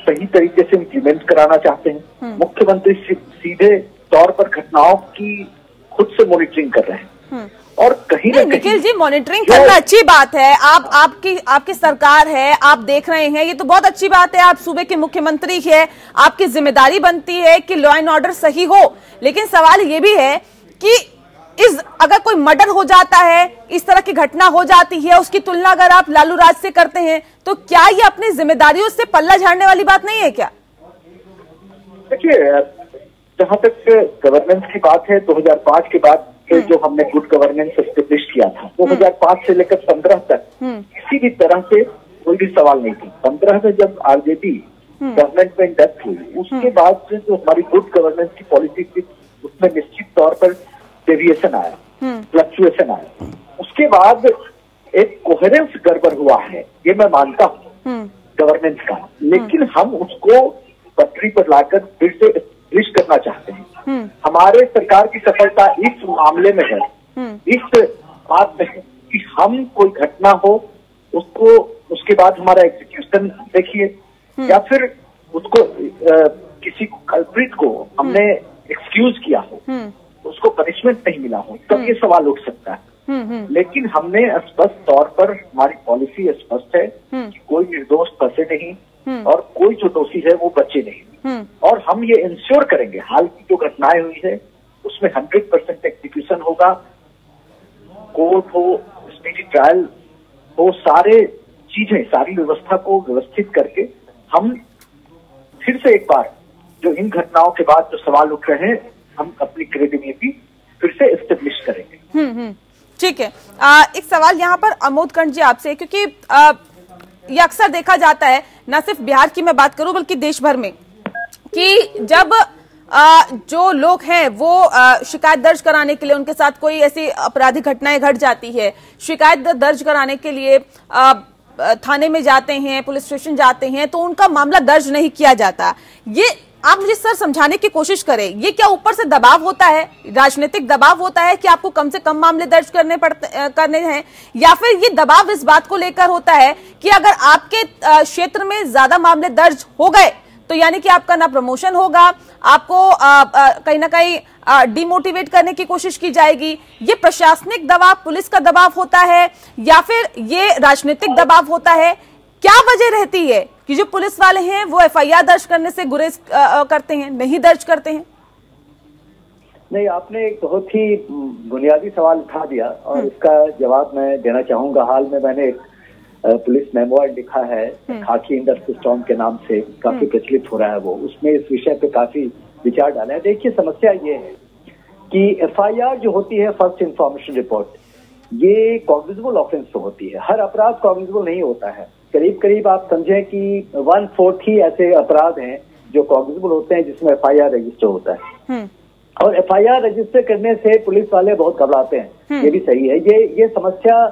[SPEAKER 4] सही तरीके से इम्प्लीमेंट कराना चाहते हैं। मुख्यमंत्री सीधे तौर पर घटनाओं की खुद से मॉनिटरिंग कर रहे हैं। और कहीं ना कहीं
[SPEAKER 1] निखिल जी, मॉनिटरिंग करना अच्छी बात है। आपकी सरकार है, आप देख रहे हैं, ये तो बहुत अच्छी बात है। आप सूबे के मुख्यमंत्री है, आपकी जिम्मेदारी बनती है कि लॉ एंड ऑर्डर सही हो। लेकिन सवाल ये भी है कि अगर कोई मर्डर हो जाता है, इस तरह की घटना हो जाती है, उसकी तुलना अगर आप लालू राज से करते हैं, तो क्या ये अपनी जिम्मेदारियों से पल्ला झाड़ने वाली बात नहीं है क्या?
[SPEAKER 4] देखिए, जहां तक गवर्नेंस की बात है, 2005 के बाद जो हमने गुड गवर्नेंस एस्टेब्लिश किया था, 2005 से लेकर 15 तक किसी भी तरह से कोई भी सवाल नहीं थी। 15 में जब आरजेडी गवर्नमेंट में डेथ हुई, उसके बाद से जो हमारी गुड गवर्नेंस की पॉलिसी थी उसमें निश्चित तौर पर डेविएशन आया, फ्लक्चुएशन आया। उसके बाद एक कोहेरेंस गड़बड़ हुआ है, ये मैं मानता हूँ गवर्नेंस का, लेकिन हम उसको पटरी पर लाकर फिर से एस्टेब्लिश करना चाहते हैं। हमारे सरकार की सफलता इस मामले में है, इस बात में है कि हम कोई घटना हो उसको उसके बाद हमारा एग्जीक्यूशन देखिए, या फिर उसको किसी कल्प्रिट को हमने एक्सक्यूज किया हो, उसको पनिशमेंट नहीं मिला हो, तब ये सवाल उठ सकता है। लेकिन हमने स्पष्ट तौर पर, हमारी पॉलिसी स्पष्ट है कि कोई निर्दोष फंसे नहीं और कोई जो दोषी है वो बचे नहीं। और हम ये इंश्योर करेंगे, हाल की जो घटनाएं हुई है उसमें 100% एग्जीक्यूशन होगा, कोर्ट हो, स्पीडी ट्रायल हो, सारे चीजें, सारी व्यवस्था को व्यवस्थित करके हम फिर से एक बार जो इन घटनाओं के बाद जो सवाल उठ रहे हैं, हम अपनी क्रेडिबिलिटी फिर से एस्टेब्लिश करेंगे।
[SPEAKER 1] ठीक है। एक सवाल यहाँ पर अमोद कंठ जी आपसे, क्योंकि ये अक्सर देखा जाता है, न सिर्फ बिहार की मैं बात करूं बल्कि देश भर में, कि जब जो लोग हैं वो शिकायत दर्ज कराने के लिए, उनके साथ कोई ऐसी आपराधिक घटनाएं घट जाती है, शिकायत दर्ज कराने के लिए थाने में जाते हैं, पुलिस स्टेशन जाते हैं, तो उनका मामला दर्ज नहीं किया जाता। ये आप मुझे सर समझाने की कोशिश करें, ये क्या ऊपर से दबाव होता है, राजनीतिक दबाव होता है कि आपको कम से कम मामले दर्ज करने हैं, या फिर ये दबाव इस बात को लेकर होता है कि अगर आपके क्षेत्र में ज्यादा मामले दर्ज हो गए तो यानी कि आपका ना प्रमोशन होगा, आपको कहीं ना कहीं डिमोटिवेट करने की कोशिश की जाएगी। ये प्रशासनिक दबाव, पुलिस का दबाव होता है या फिर ये राजनीतिक दबाव होता है? क्या वजह रहती है कि जो पुलिस वाले हैं वो एफआईआर दर्ज करने से गुरेज करते हैं, नहीं दर्ज करते हैं?
[SPEAKER 4] नहीं, आपने एक बहुत ही बुनियादी सवाल उठा दिया और इसका जवाब मैं देना चाहूंगा। हाल में मैंने एक पुलिस मेमोयर लिखा है, खाकी इन द स्टॉर्म के नाम से, काफी प्रचलित हो रहा है वो। उसमें इस विषय पे काफी विचार डाला है। देखिए, समस्या ये है कि एफआईआर जो होती है, फर्स्ट इंफॉर्मेशन रिपोर्ट, ये कॉग्निजेबल ऑफेंस तो होती है। हर अपराध कॉग्निजेबल नहीं होता है। करीब करीब आप समझें कि 1/4 ही ऐसे अपराध हैं जो कॉग्निजेबल होते हैं जिसमें एफआईआर रजिस्टर होता है। और एफआईआर रजिस्टर करने से पुलिस वाले बहुत घबराते हैं, ये भी सही है। ये समस्या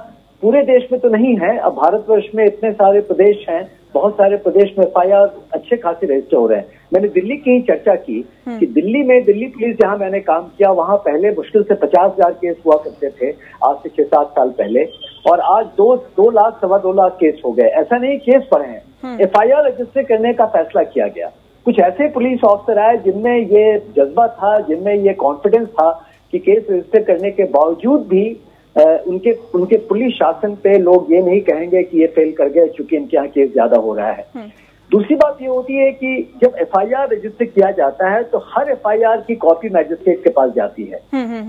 [SPEAKER 4] पूरे देश में तो नहीं है। अब भारतवर्ष में इतने सारे प्रदेश हैं, बहुत सारे प्रदेश में एफआईआर अच्छे खासे रजिस्टर हो रहे हैं। मैंने दिल्ली की चर्चा की कि दिल्ली में, दिल्ली पुलिस जहां मैंने काम किया, वहां पहले मुश्किल से 50,000 केस हुआ करते थे, आज से 6-7 साल पहले, और आज 2 लाख, 2.25 लाख केस हो गए। ऐसा नहीं केस पड़े हैं, एफआईआर रजिस्टर करने का फैसला किया गया। कुछ ऐसे पुलिस ऑफिसर आए जिनमें ये जज्बा था, जिनमें ये कॉन्फिडेंस था कि केस रजिस्टर करने के बावजूद भी उनके पुलिस शासन पे लोग ये नहीं कहेंगे कि ये फेल कर गए क्योंकि इनके यहाँ केस ज्यादा हो रहा है। दूसरी बात ये होती है कि जब एफआईआर रजिस्टर किया जाता है तो हर एफआईआर की कॉपी मैजिस्ट्रेट के पास जाती है,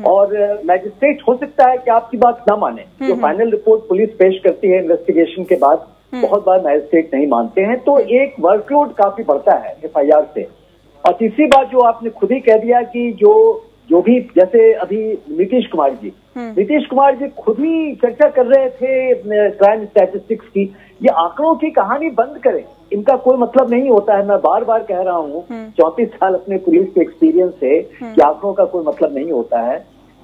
[SPEAKER 4] और मैजिस्ट्रेट हो सकता है कि आपकी बात ना माने। जो फाइनल रिपोर्ट पुलिस पेश करती है इन्वेस्टिगेशन के बाद, बहुत बार मैजिस्ट्रेट नहीं मानते हैं, तो एक वर्कलोड काफी बढ़ता है एफआईआर से। और तीसरी बात जो आपने खुद ही कह दिया कि जो भी, जैसे अभी नीतीश कुमार जी खुद ही चर्चा कर रहे थे क्राइम स्टैटिस्टिक्स की। ये आंकड़ों की कहानी बंद करें, इनका कोई मतलब नहीं होता है। मैं बार बार कह रहा हूँ 34 साल अपने पुलिस के एक्सपीरियंस से कि आंकड़ों का कोई मतलब नहीं होता है,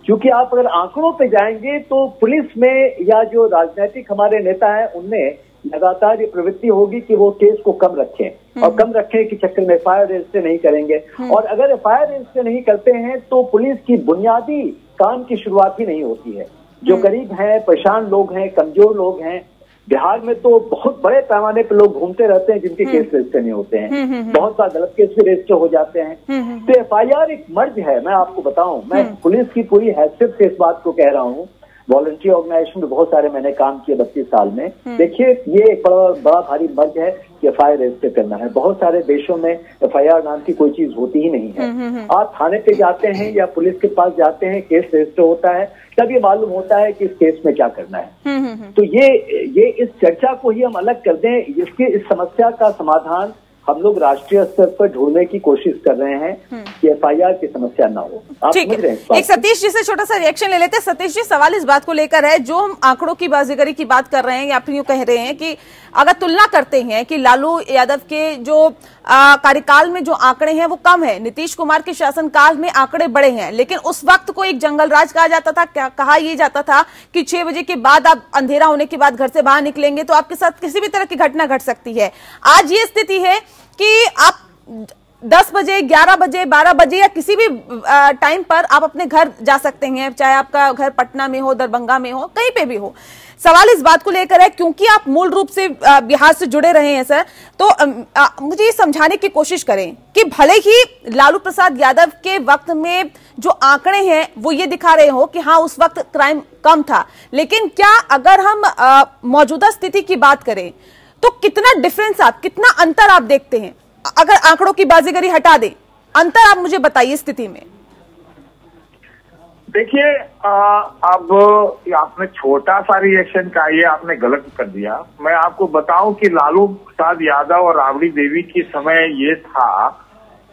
[SPEAKER 4] क्योंकि आप अगर आंकड़ों पे जाएंगे तो पुलिस में या जो राजनीतिक हमारे नेता है उनमें लगातार ये प्रवृत्ति होगी कि वो केस को कम रखें, और कम रखने के चक्कर में एफआईआर रजिस्टर नहीं करेंगे। और अगर एफआईआर रजिस्टर नहीं करते हैं तो पुलिस की बुनियादी काम की शुरुआत ही नहीं होती है। जो गरीब हैं, परेशान लोग हैं, कमजोर लोग हैं, बिहार में तो बहुत बड़े पैमाने पर लोग घूमते रहते हैं जिनके केस रजिस्टर नहीं होते हैं। बहुत सारे गलत केस भी रजिस्टर हो जाते हैं। तो एफआईआर एक मर्ज है। मैं आपको बताऊं, मैं पुलिस की पूरी हैसियत से इस बात को कह रहा हूं। वॉलंटियर ऑर्गेनाइजेशन में बहुत सारे मैंने काम किए 32 साल में। देखिए, ये एक बड़ा भारी मर्ज है कि एफआईआर रजिस्टर करना है। बहुत सारे देशों में एफआईआर नाम की कोई चीज होती ही नहीं है। आप थाने पे जाते हैं या पुलिस के पास जाते हैं, केस रजिस्टर होता है, तब ये मालूम होता है कि इस केस में क्या करना है। तो ये इस चर्चा को ही हम अलग कर दें। इस समस्या का समाधान हम लोग राष्ट्रीय स्तर पर ढूंढने की कोशिश कर रहे हैं कि एफआईआर की समस्या ना हो। आप समझ रहे हैं? एक
[SPEAKER 1] सतीश जी से छोटा सा रिएक्शन ले लेते हैं। सतीश जी, सवाल इस बात को लेकर है, जो हम आंकड़ों की बाजीगरी की बात कर रहे हैं या फिर यूं कह रहे हैं कि अगर तुलना करते हैं कि लालू यादव के जो कार्यकाल में जो आंकड़े हैं वो कम है, नीतीश कुमार के शासनकाल में आंकड़े बड़े हैं, लेकिन उस वक्त को एक जंगल राज कहा जाता था। कहा यह जाता था कि 6 बजे के बाद, आप अंधेरा होने के बाद घर से बाहर निकलेंगे तो आपके साथ किसी भी तरह की घटना घट सकती है। आज ये स्थिति है कि आप 10 बजे, 11 बजे, 12 बजे या किसी भी टाइम पर आप अपने घर जा सकते हैं, चाहे आपका घर पटना में हो, दरभंगा में हो, कहीं पे भी हो। सवाल इस बात को लेकर है, क्योंकि आप मूल रूप से बिहार से जुड़े रहे हैं सर, तो मुझे ये समझाने की कोशिश करें कि भले ही लालू प्रसाद यादव के वक्त में जो आंकड़े हैं वो ये दिखा रहे हो कि हाँ उस वक्त क्राइम कम था, लेकिन क्या अगर हम मौजूदा स्थिति की बात करें तो कितना डिफरेंस, कितना अंतर आप देखते हैं? अगर आंकड़ों की बाजीगरी हटा दें, अंतर आप मुझे बताइए स्थिति में।
[SPEAKER 5] देखिए, अब आपने छोटा सा रिएक्शन का ये आपने गलत कर दिया। मैं आपको बताऊं कि लालू प्रसाद यादव और राबड़ी देवी के समय ये था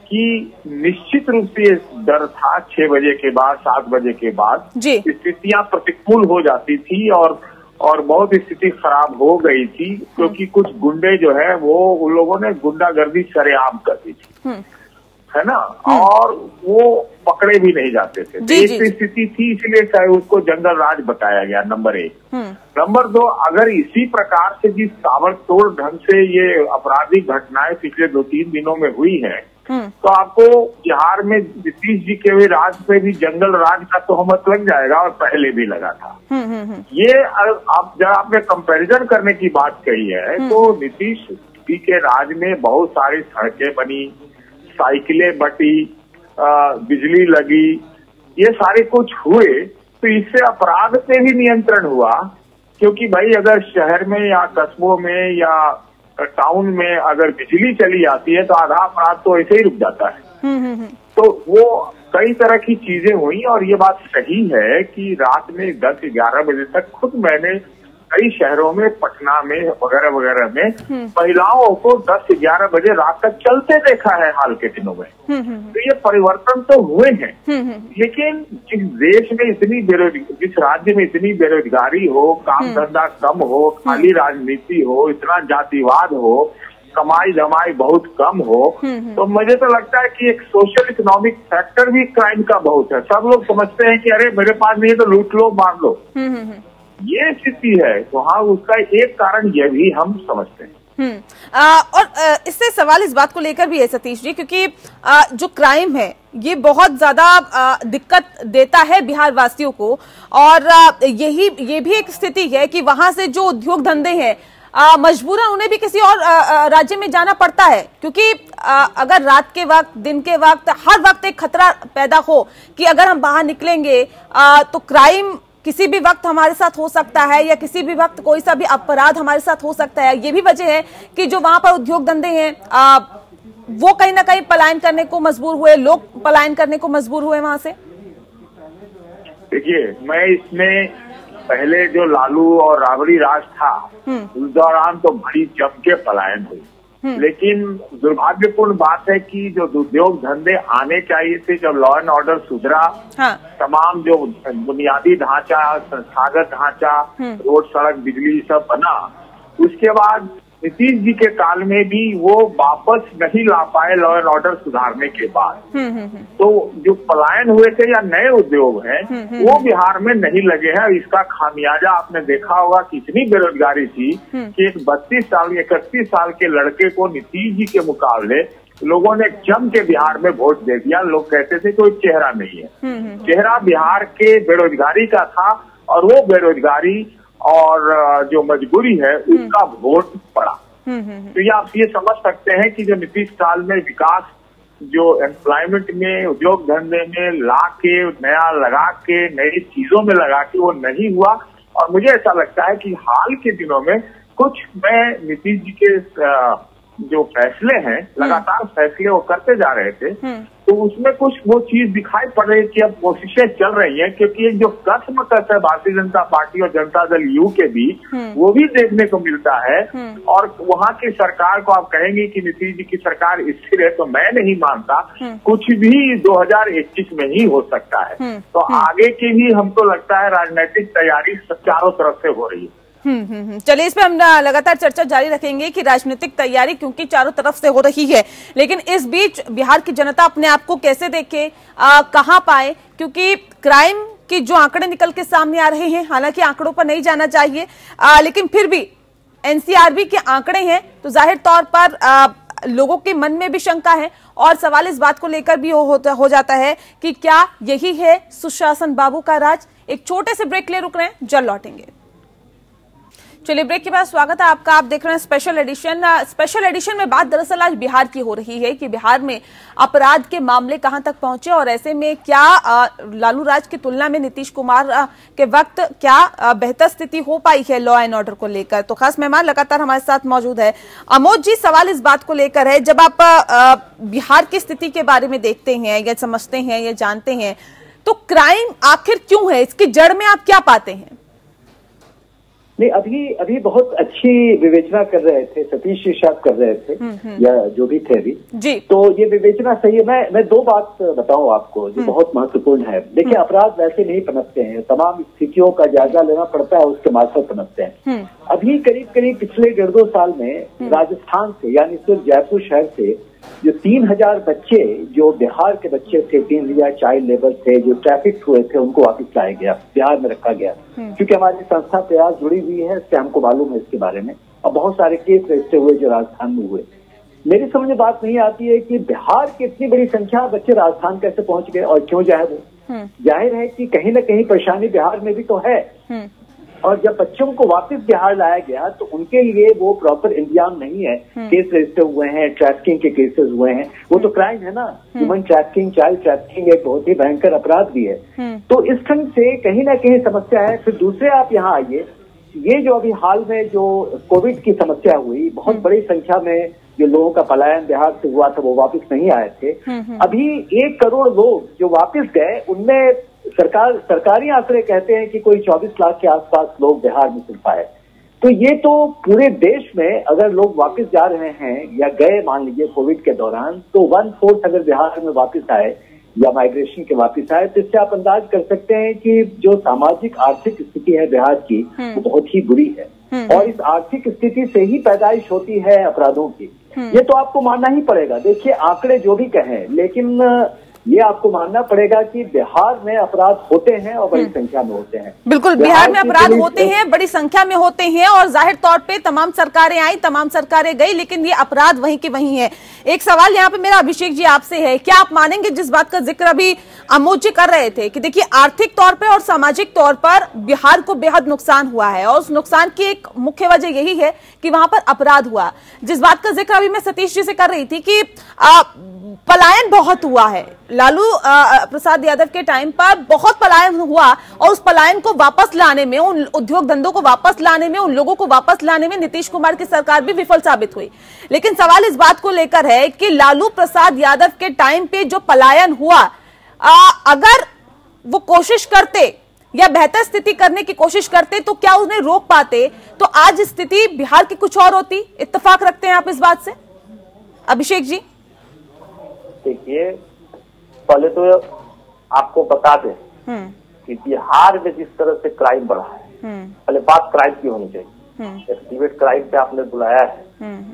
[SPEAKER 5] कि निश्चित रूप से डर था 6 बजे के बाद 7 बजे के बाद स्थितियां प्रतिकूल हो जाती थी और बहुत स्थिति खराब हो गई थी, क्योंकि कुछ गुंडे जो है वो उन लोगों ने गुंडागर्दी सरेआम कर दी थी, है ना, और वो पकड़े भी नहीं जाते थे। एक स्थिति थी, इसलिए चाहे उसको जंगल राज बताया गया, नंबर 1। नंबर 2, अगर इसी प्रकार से जिस ताबड़तोड़ ढंग से ये आपराधिक घटनाएं पिछले 2-3 दिनों में हुई है, तो आपको बिहार में नीतीश जी के भी राज पे भी जंगल राज का तोहमत लग जाएगा, और पहले भी लगा था। ये अब जब आपने कंपैरिजन करने की बात कही है, तो नीतीश जी के राज में बहुत सारी सड़कें बनी, साइकिलें बटी, बिजली लगी, ये सारे कुछ हुए, तो इससे अपराध पे भी नियंत्रण हुआ। क्योंकि भाई अगर शहर में या कस्बों में या टाउन में अगर बिजली चली जाती है तो आधा अपराध तो ऐसे ही रुक जाता है। तो वो कई तरह की चीजें हुई, और ये बात सही है कि रात में 10-11 बजे तक खुद मैंने कई शहरों में, पटना में वगैरह वगैरह में महिलाओं को 10-11 बजे रात तक चलते देखा है हाल के दिनों में। तो ये परिवर्तन तो हुए हैं, लेकिन जिस देश में इतनी बेरोजगारी, जिस राज्य में इतनी बेरोजगारी हो, काम धंधा कम हो, खाली राजनीति हो, इतना जातिवाद हो, कमाई धमाई बहुत कम हो, तो मुझे तो लगता है कि एक सोशल इकोनॉमिक फैक्टर भी क्राइम का बहुत है। सब लोग समझते हैं कि अरे मेरे पास नहीं है तो लूट लो, मार लो, ये स्थिति है। तो हाँ, उसका एक कारण यह भी हम समझते हैं।
[SPEAKER 1] और इससे सवाल इस बात को लेकर भी है सतीश जी, क्योंकि जो क्राइम है ये बहुत ज्यादा दिक्कत देता है बिहार वासियों को, और ये भी एक स्थिति है कि वहां से जो उद्योग धंधे हैं मजबूरन उन्हें भी किसी और राज्य में जाना पड़ता है, क्योंकि अगर रात के वक्त, दिन के वक्त, हर वक्त एक खतरा पैदा हो कि अगर हम बाहर निकलेंगे तो क्राइम किसी भी वक्त हमारे साथ हो सकता है, या किसी भी वक्त कोई सा भी अपराध हमारे साथ हो सकता है। ये भी वजह है कि जो वहां पर उद्योग धंधे हैं वो कहीं ना कहीं पलायन करने को मजबूर हुए, लोग पलायन करने को मजबूर हुए वहां से।
[SPEAKER 5] देखिए, मैं इसमें पहले जो लालू और राबड़ी राज था उस दौरान तो बड़ी जम के पलायन हुई, लेकिन दुर्भाग्यपूर्ण बात है कि जो उद्योग धंधे आने चाहिए थे, जब लॉ एंड ऑर्डर सुधरा, तमाम जो बुनियादी ढांचा, संस्थागत ढांचा, रोड सड़क बिजली सब बना, उसके बाद नीतीश जी के काल में भी वो वापस नहीं ला पाए लॉ एंड ऑर्डर सुधारने के बाद। तो जो पलायन हुए थे या नए उद्योग हैं वो बिहार में नहीं लगे हैं। इसका खामियाजा आपने देखा होगा कि इतनी बेरोजगारी थी कि एक 31 साल के लड़के को नीतीश जी के मुकाबले लोगों ने जम के बिहार में वोट दे दिया। लोग कहते थे कोई चेहरा नहीं है। चेहरा बिहार के बेरोजगारी का था, और वो बेरोजगारी और जो मजबूरी है उसका वोट पड़ा। तो ये आप ये समझ सकते हैं कि जो नीतीश काल में विकास जो एम्प्लॉयमेंट में, उद्योग धंधे में ला के, नया लगा के, नई चीजों में लगा के वो नहीं हुआ। और मुझे ऐसा लगता है कि हाल के दिनों में कुछ, मैं नीतीश जी के जो फैसले हैं, लगातार फैसले वो करते जा रहे थे, तो उसमें कुछ वो चीज दिखाई पड़ रही है कि अब कोशिशें चल रही हैं, क्योंकि एक जो कसमकस है भारतीय जनता पार्टी और जनता दल यू के बीच, वो भी देखने को मिलता है। और वहां की सरकार को आप कहेंगे कि नीतीश जी की सरकार स्थिर है, तो मैं नहीं मानता। कुछ भी 2021 में ही हो सकता है। तो आगे की भी हमको लगता है राजनीतिक तैयारी चारों तरफ से हो रही है।
[SPEAKER 1] चलिए, इस पे हम लगातार चर्चा जारी रखेंगे कि राजनीतिक तैयारी क्योंकि चारों तरफ से हो रही है, लेकिन इस बीच बिहार की जनता अपने आप को कैसे देखे, कहां पाए, क्योंकि क्राइम के जो आंकड़े निकल के सामने आ रहे हैं, हालांकि आंकड़ों पर नहीं जाना चाहिए, लेकिन फिर भी एनसीआरबी के आंकड़े हैं, तो जाहिर तौर पर लोगों के मन में भी शंका है, और सवाल इस बात को लेकर भी हो जाता है कि क्या यही है सुशासन बाबू का राज। एक छोटे से ब्रेक ले रुक रहे हैं, जल्द लौटेंगे। चलिए, ब्रेक के बाद स्वागत है आपका। आप देख रहे हैं स्पेशल एडिशन। स्पेशल एडिशन में बात दरअसल आज बिहार की हो रही है कि बिहार में अपराध के मामले कहां तक पहुंचे, और ऐसे में क्या लालू राज की तुलना में नीतीश कुमार के वक्त क्या बेहतर स्थिति हो पाई है लॉ एंड ऑर्डर को लेकर। तो खास मेहमान लगातार हमारे साथ मौजूद है। अमोद जी, सवाल इस बात को लेकर है, जब आप बिहार की स्थिति के बारे में देखते हैं या समझते हैं या जानते हैं, तो क्राइम आखिर क्यों है, इसकी जड़ में आप क्या पाते हैं?
[SPEAKER 4] नहीं, अभी बहुत अच्छी विवेचना कर रहे थे सतीश जी, साहब कर रहे थे या जो भी थे अभी
[SPEAKER 1] जी।
[SPEAKER 4] तो ये विवेचना सही है। मैं दो बात बताऊं आपको जो बहुत महत्वपूर्ण है। देखिए, अपराध वैसे नहीं पनपते हैं, तमाम स्थितियों का जायजा लेना पड़ता है, उसके मार्फत पनपते हैं। अभी करीब पिछले 1.5-2 साल में राजस्थान से, यानी सिर्फ जयपुर शहर से जो 3000 बच्चे जो बिहार के बच्चे थे, 3000 चाइल्ड लेबर थे जो ट्रैफिक हुए थे, उनको वापस लाया गया, बिहार में रखा गया। क्योंकि हमारी संस्था प्रयास जुड़ी हुई है, इससे हमको मालूम है इसके बारे में, और बहुत सारे केस रजिस्टर हुए जो राजस्थान में हुए। मेरी समझ में बात नहीं आती है कि बिहार की इतनी बड़ी संख्या बच्चे राजस्थान कैसे पहुंच गए और क्यों जाए वो। जाहिर है कि कहीं न कहीं परेशानी बिहार में भी तो है, और जब बच्चों को वापस बिहार लाया गया तो उनके लिए वो प्रॉपर इंतजाम नहीं है। केस रजिस्टर हुए हैं, ट्रैफिकिंग के केसेस हुए हैं, वो तो क्राइम है ना, ह्यूमन ट्रैफिकिंग, चाइल्ड ट्रैफिकिंग एक बहुत ही भयंकर अपराध भी है। तो इस ढंग से कहीं ना कहीं समस्या है। फिर दूसरे आप यहाँ आइए, ये जो अभी हाल में जो कोविड की समस्या हुई, बहुत बड़ी संख्या में जो लोगों का पलायन बिहार से हुआ था वो वापस नहीं आए थे। अभी 1 करोड़ लोग जो वापस गए, उनमें सरकारी आंकड़े कहते हैं कि कोई 24 लाख के आसपास लोग बिहार में सिर्फ आए। तो ये तो पूरे देश में अगर लोग वापस जा रहे हैं या गए मान लीजिए कोविड के दौरान, तो 1/4 अगर बिहार में वापस आए या माइग्रेशन के वापस आए, तो इससे आप अंदाज कर सकते हैं कि जो सामाजिक आर्थिक स्थिति है बिहार की वो बहुत ही बुरी है। और इस आर्थिक स्थिति से ही पैदाइश होती है अपराधों की, ये तो आपको मानना ही पड़ेगा। देखिए, आंकड़े जो भी कहें, लेकिन ये आपको मानना पड़ेगा कि बिहार में अपराध होते हैं और बड़ी संख्या में होते हैं।
[SPEAKER 1] बिल्कुल, बिहार में अपराध होते हैं, बड़ी संख्या में होते हैं, और जाहिर तौर पे तमाम सरकारें आई, तमाम सरकारें गई, लेकिन ये अपराध वहीं के वहीं है। एक सवाल यहाँ पे मेरा अभिषेक जी आपसे है, क्या आप मानेंगे जिस बात का जिक्र अभी अमोद जी कर रहे थे कि देखिए आर्थिक तौर पर और सामाजिक तौर पर बिहार को बेहद नुकसान हुआ है, और उस नुकसान की एक मुख्य वजह यही है कि वहां पर अपराध हुआ। जिस बात का जिक्र अभी मैं सतीश जी से कर रही थी कि पलायन बहुत हुआ है, लालू प्रसाद यादव के टाइम पर बहुत पलायन हुआ, और उस पलायन को वापस लाने में, उन उद्योग धंधों को वापस लाने में, उन लोगों को वापस लाने में नीतीश कुमार की सरकार भी विफल साबित हुई। लेकिन सवाल इस बात को लेकर है कि लालू प्रसाद यादव के टाइम पे जो पलायन हुआ, अगर वो कोशिश करते या बेहतर स्थिति करने की कोशिश करते तो क्या उन्हें रोक पाते, तो आज स्थिति बिहार की कुछ और होती। इत्तेफाक रखते हैं आप इस बात से अभिषेक जी?
[SPEAKER 3] देखिए, पहले तो आपको बता दें कि बिहार में जिस तरह से क्राइम बढ़ा है, पहले बात क्राइम की होनी चाहिए। एक्टिवेट क्राइम पे आपने बुलाया है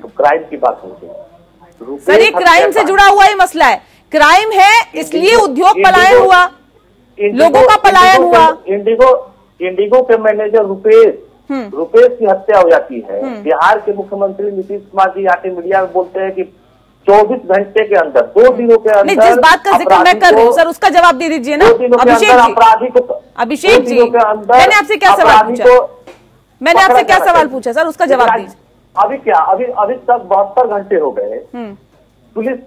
[SPEAKER 3] तो क्राइम की बात होनी चाहिए।
[SPEAKER 1] सर, ये क्राइम से जुड़ा हुआ ही मसला है, क्राइम है इसलिए उद्योग पलायन हुआ, लोगों का पलायन हुआ।
[SPEAKER 3] इंडिगो के मैनेजर रुपेश की हत्या हो जाती है। बिहार के मुख्यमंत्री नीतीश कुमार जी आके मीडिया में बोलते हैं कि 24 घंटे के अंदर, 2 दिनों के अंदर,
[SPEAKER 1] जिस बात का जिक्र मैं कर रही हूँ सर उसका जवाब दे दीजिए ना अभिषेक जी। मैंने आपसे क्या सवाल पूछा, मैंने आपसे क्या सवाल पूछा सर, उसका जवाब दीजिए।
[SPEAKER 3] अभी तक 72 घंटे हो गए पुलिस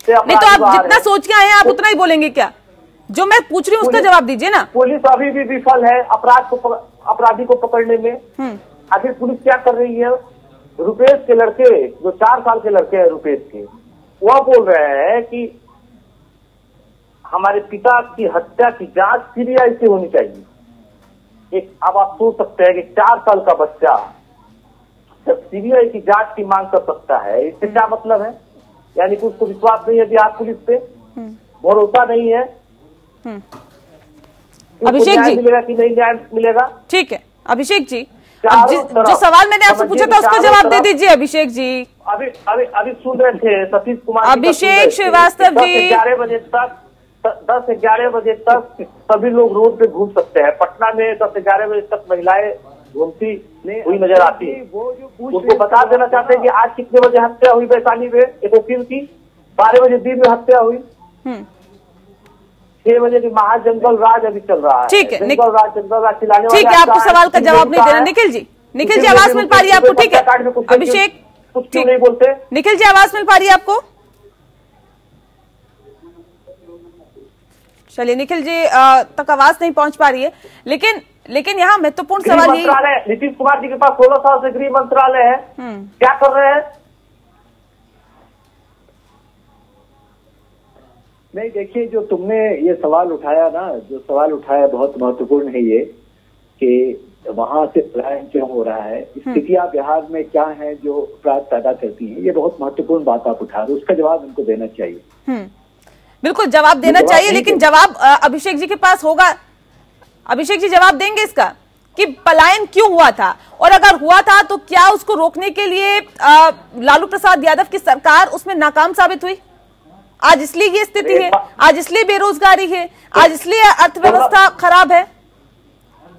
[SPEAKER 3] से।
[SPEAKER 1] नहीं तो आप जितना सोच के आए हैं आप उतना ही बोलेंगे क्या? जो मैं पूछ रही हूँ उसका जवाब दीजिए ना।
[SPEAKER 3] पुलिस अभी भी विफल है अपराधी को पकड़ने में। आखिर पुलिस क्या कर रही है? रुपेश के लड़के, जो 4 साल के लड़के हैं रुपेश के, वह बोल रहे हैं कि हमारे पिता की हत्या की जांच सीबीआई से होनी चाहिए। अब आप सोच सकते हैं कि 4 साल का बच्चा जब सीबीआई की जांच की मांग कर सकता है, इससे क्या मतलब है? यानी कि उसको विश्वास नहीं है बिहार पुलिस पे, भरोसा नहीं है।
[SPEAKER 1] अभिषेक जी,
[SPEAKER 3] मिलेगा कि नहीं न्याय मिलेगा?
[SPEAKER 1] ठीक है अभिषेक जी, जो सवाल मैंने आपसे पूछा था उसका जवाब दे दीजिए अभिषेक जी।
[SPEAKER 3] अभी सुन रहे थे सतीश कुमार,
[SPEAKER 1] अभिषेक श्रीवास्तव जी,
[SPEAKER 3] 11 बजे तक 10-11 बजे तक सभी लोग रोड पे घूम सकते हैं। पटना में 10-11 बजे तक महिलाएं घूमती हुई नजर आती है। उनको बता देना चाहते हैं कि आज कितने बजे हत्या हुई वैशाली में एक वकील की, 12 बजे दिन में हत्या हुई, 6 बजे की महाजंगल राज अभी चल रहा है।
[SPEAKER 1] ठीक है,
[SPEAKER 3] जंगल राज चिल्लाने वाले।
[SPEAKER 1] ठीक है, आपको सवाल का जवाब नहीं देना। निखिल जी आवाज मिल पा रही है आपको? ठीक है अभिषेक,
[SPEAKER 3] कुछ क्यों नहीं बोलते?
[SPEAKER 1] निखिल जी आवाज मिल पा रही है आपको? चलिए, निखिल जी तक आवाज नहीं पहुंच पा रही है, लेकिन यहाँ महत्वपूर्ण सवाल यही,
[SPEAKER 3] नीतीश कुमार जी के पास 16 साल से गृह मंत्रालय है, क्या कर रहे हैं?
[SPEAKER 4] नहीं, देखिए, जो तुमने ये सवाल उठाया ना, जो सवाल उठाया बहुत महत्वपूर्ण है ये कि वहां से पलायन क्यों हो रहा है, स्थितियां बिहार में क्या हैं जो अपराध पैदा करती हैं, ये बहुत महत्वपूर्ण बात आप उठा रहे हो, उसका जवाब इनको देना चाहिए।
[SPEAKER 1] बिल्कुल जवाब देना चाहिए, लेकिन जवाब अभिषेक जी के पास होगा। अभिषेक जी जवाब देंगे इसका कि पलायन क्यों हुआ था, और अगर हुआ था तो क्या उसको रोकने के लिए लालू प्रसाद यादव की सरकार उसमें नाकाम साबित हुई? आज इसलिए ये स्थिति है, आज इसलिए बेरोजगारी है, आज इसलिए अर्थव्यवस्था खराब है।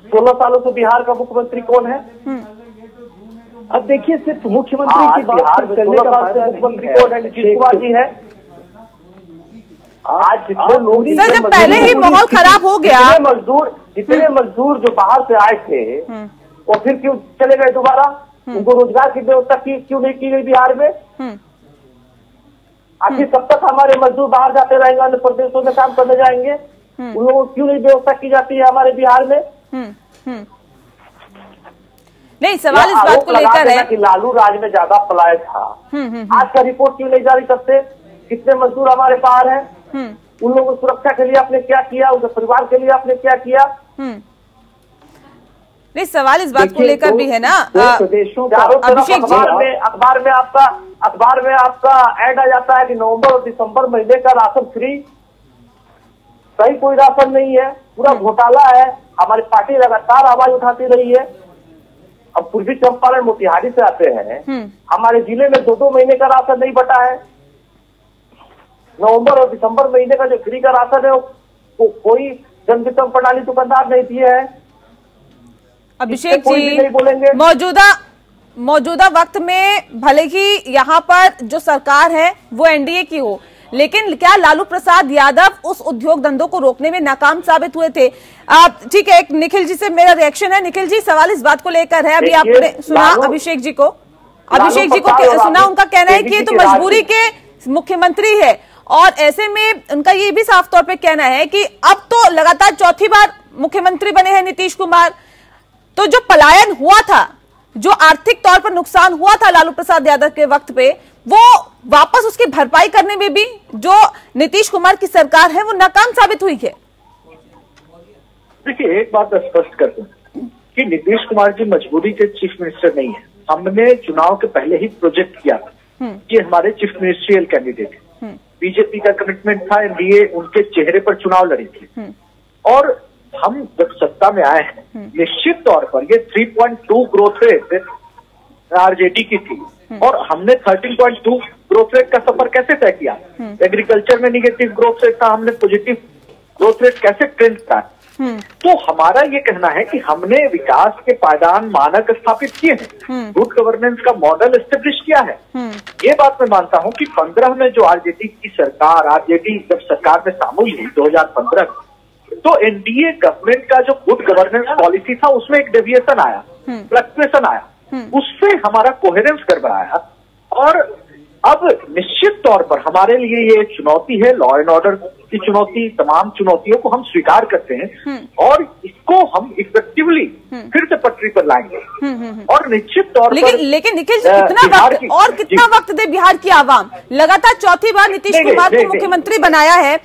[SPEAKER 3] 16 सालों से बिहार का मुख्यमंत्री कौन है?
[SPEAKER 4] अब देखिए, सिर्फ मुख्यमंत्री की बात करने का फायदा
[SPEAKER 3] मुख्यमंत्री कौन है? नीतीश कुमार जी है। आज जितने लोग,
[SPEAKER 1] सर जब पहले ही माहौल खराब हो गया,
[SPEAKER 3] जितने मजदूर जो बाहर से आए थे वो फिर क्यों चले गए दोबारा? उनको रोजगार की व्यवस्था क्यों नहीं की गई बिहार में? आखिर कब तक हमारे मजदूर बाहर जाते रहेंगे, अन्य प्रदेशों में काम करने जाएंगे? उन लोगों को क्यों नहीं व्यवस्था की जाती है हमारे बिहार में?
[SPEAKER 1] नहीं, सवाल इस बात को लेकर है
[SPEAKER 3] कि लालू राज में ज्यादा पलायन था। आज का रिपोर्ट क्यों नहीं जारी करते? कितने मजदूर हमारे बाहर हैं? उन लोगों की सुरक्षा के लिए आपने क्या किया? उनके परिवार के लिए आपने क्या किया?
[SPEAKER 1] नहीं, सवाल इस बात को लेकर भी है ना
[SPEAKER 4] प्रदेशों का।
[SPEAKER 1] अभिषेक जी,
[SPEAKER 3] अखबार में आपका ऐड आ जाता है कि नवंबर और दिसंबर महीने का राशन फ्री। सही कोई राशन नहीं है, पूरा घोटाला है। हमारी पार्टी लगातार आवाज उठाती रही है। अब पूर्वी चंपारण मोतिहारी से आते हैं, हमारे जिले में 2-2 महीने का राशन नहीं बटा है। नवंबर और दिसंबर महीने का जो फ्री का राशन है वो कोई जन वितरण प्रणाली दुकानदार नहीं दिए है।
[SPEAKER 1] अभिषेक जी, मौजूदा वक्त में भले ही यहाँ पर जो सरकार है वो एनडीए की हो, लेकिन क्या लालू प्रसाद यादव उस उद्योग धंधों को रोकने में नाकाम साबित हुए थे? ठीक है, एक निखिल जी से मेरा रिएक्शन है। निखिल जी, सवाल इस बात को लेकर है, अभी आपने सुना अभिषेक जी को सुना, उनका कहना है कि ये तो मजबूरी के मुख्यमंत्री है, और ऐसे में उनका ये भी साफ तौर पे कहना है कि अब तो लगातार चौथी बार मुख्यमंत्री बने हैं नीतीश कुमार, तो जो पलायन हुआ था, जो आर्थिक तौर पर नुकसान हुआ था लालू प्रसाद यादव के वक्त पे, वो वापस उसकी भरपाई करने में भी जो नीतीश कुमार की सरकार है वो नाकाम साबित हुई है।
[SPEAKER 4] देखिए, एक बात स्पष्ट कर दूं कि नीतीश कुमार जी मजबूरी के चीफ मिनिस्टर नहीं है। हमने चुनाव के पहले ही प्रोजेक्ट किया था कि हमारे चीफ मिनिस्ट्रियल कैंडिडेट है। बीजेपी का कमिटमेंट था, एनडीए उनके चेहरे पर चुनाव लड़ी थी, और हम जब सत्ता में आए हैं, निश्चित तौर पर ये 3.2 ग्रोथ रेट आरजेडी की थी, और हमने 13.2 ग्रोथ रेट का सफर कैसे तय किया? एग्रीकल्चर में निगेटिव ग्रोथ रेट था, हमने पॉजिटिव ग्रोथ रेट कैसे ट्रेंड था? तो हमारा ये कहना है कि हमने विकास के पायदान मानक स्थापित किए हैं, गुड गवर्नेंस का मॉडल एस्टेब्लिश किया है। ये बात मैं मानता हूं कि 15 में जो आरजेडी जब सरकार में शामिल हुई 2015, तो एनडीए गवर्नमेंट का जो गुड गवर्नेंस पॉलिसी था उसमें एक डेविएशन आया, फ्लक्चुएशन आया, उससे हमारा कोहेरेंस गड़बड़ाया। और अब निश्चित तौर पर हमारे लिए ये चुनौती है, लॉ एंड ऑर्डर की चुनौती, तमाम चुनौतियों को हम स्वीकार करते हैं और इसको हम इफेक्टिवली फिर से पटरी पर लाएंगे। और निश्चित तौर पर
[SPEAKER 1] लेकिन निखिल जी, कितना वक्त दे बिहार की आवाम? लगातार चौथी बार नीतीश कुमार को मुख्यमंत्री बनाया है।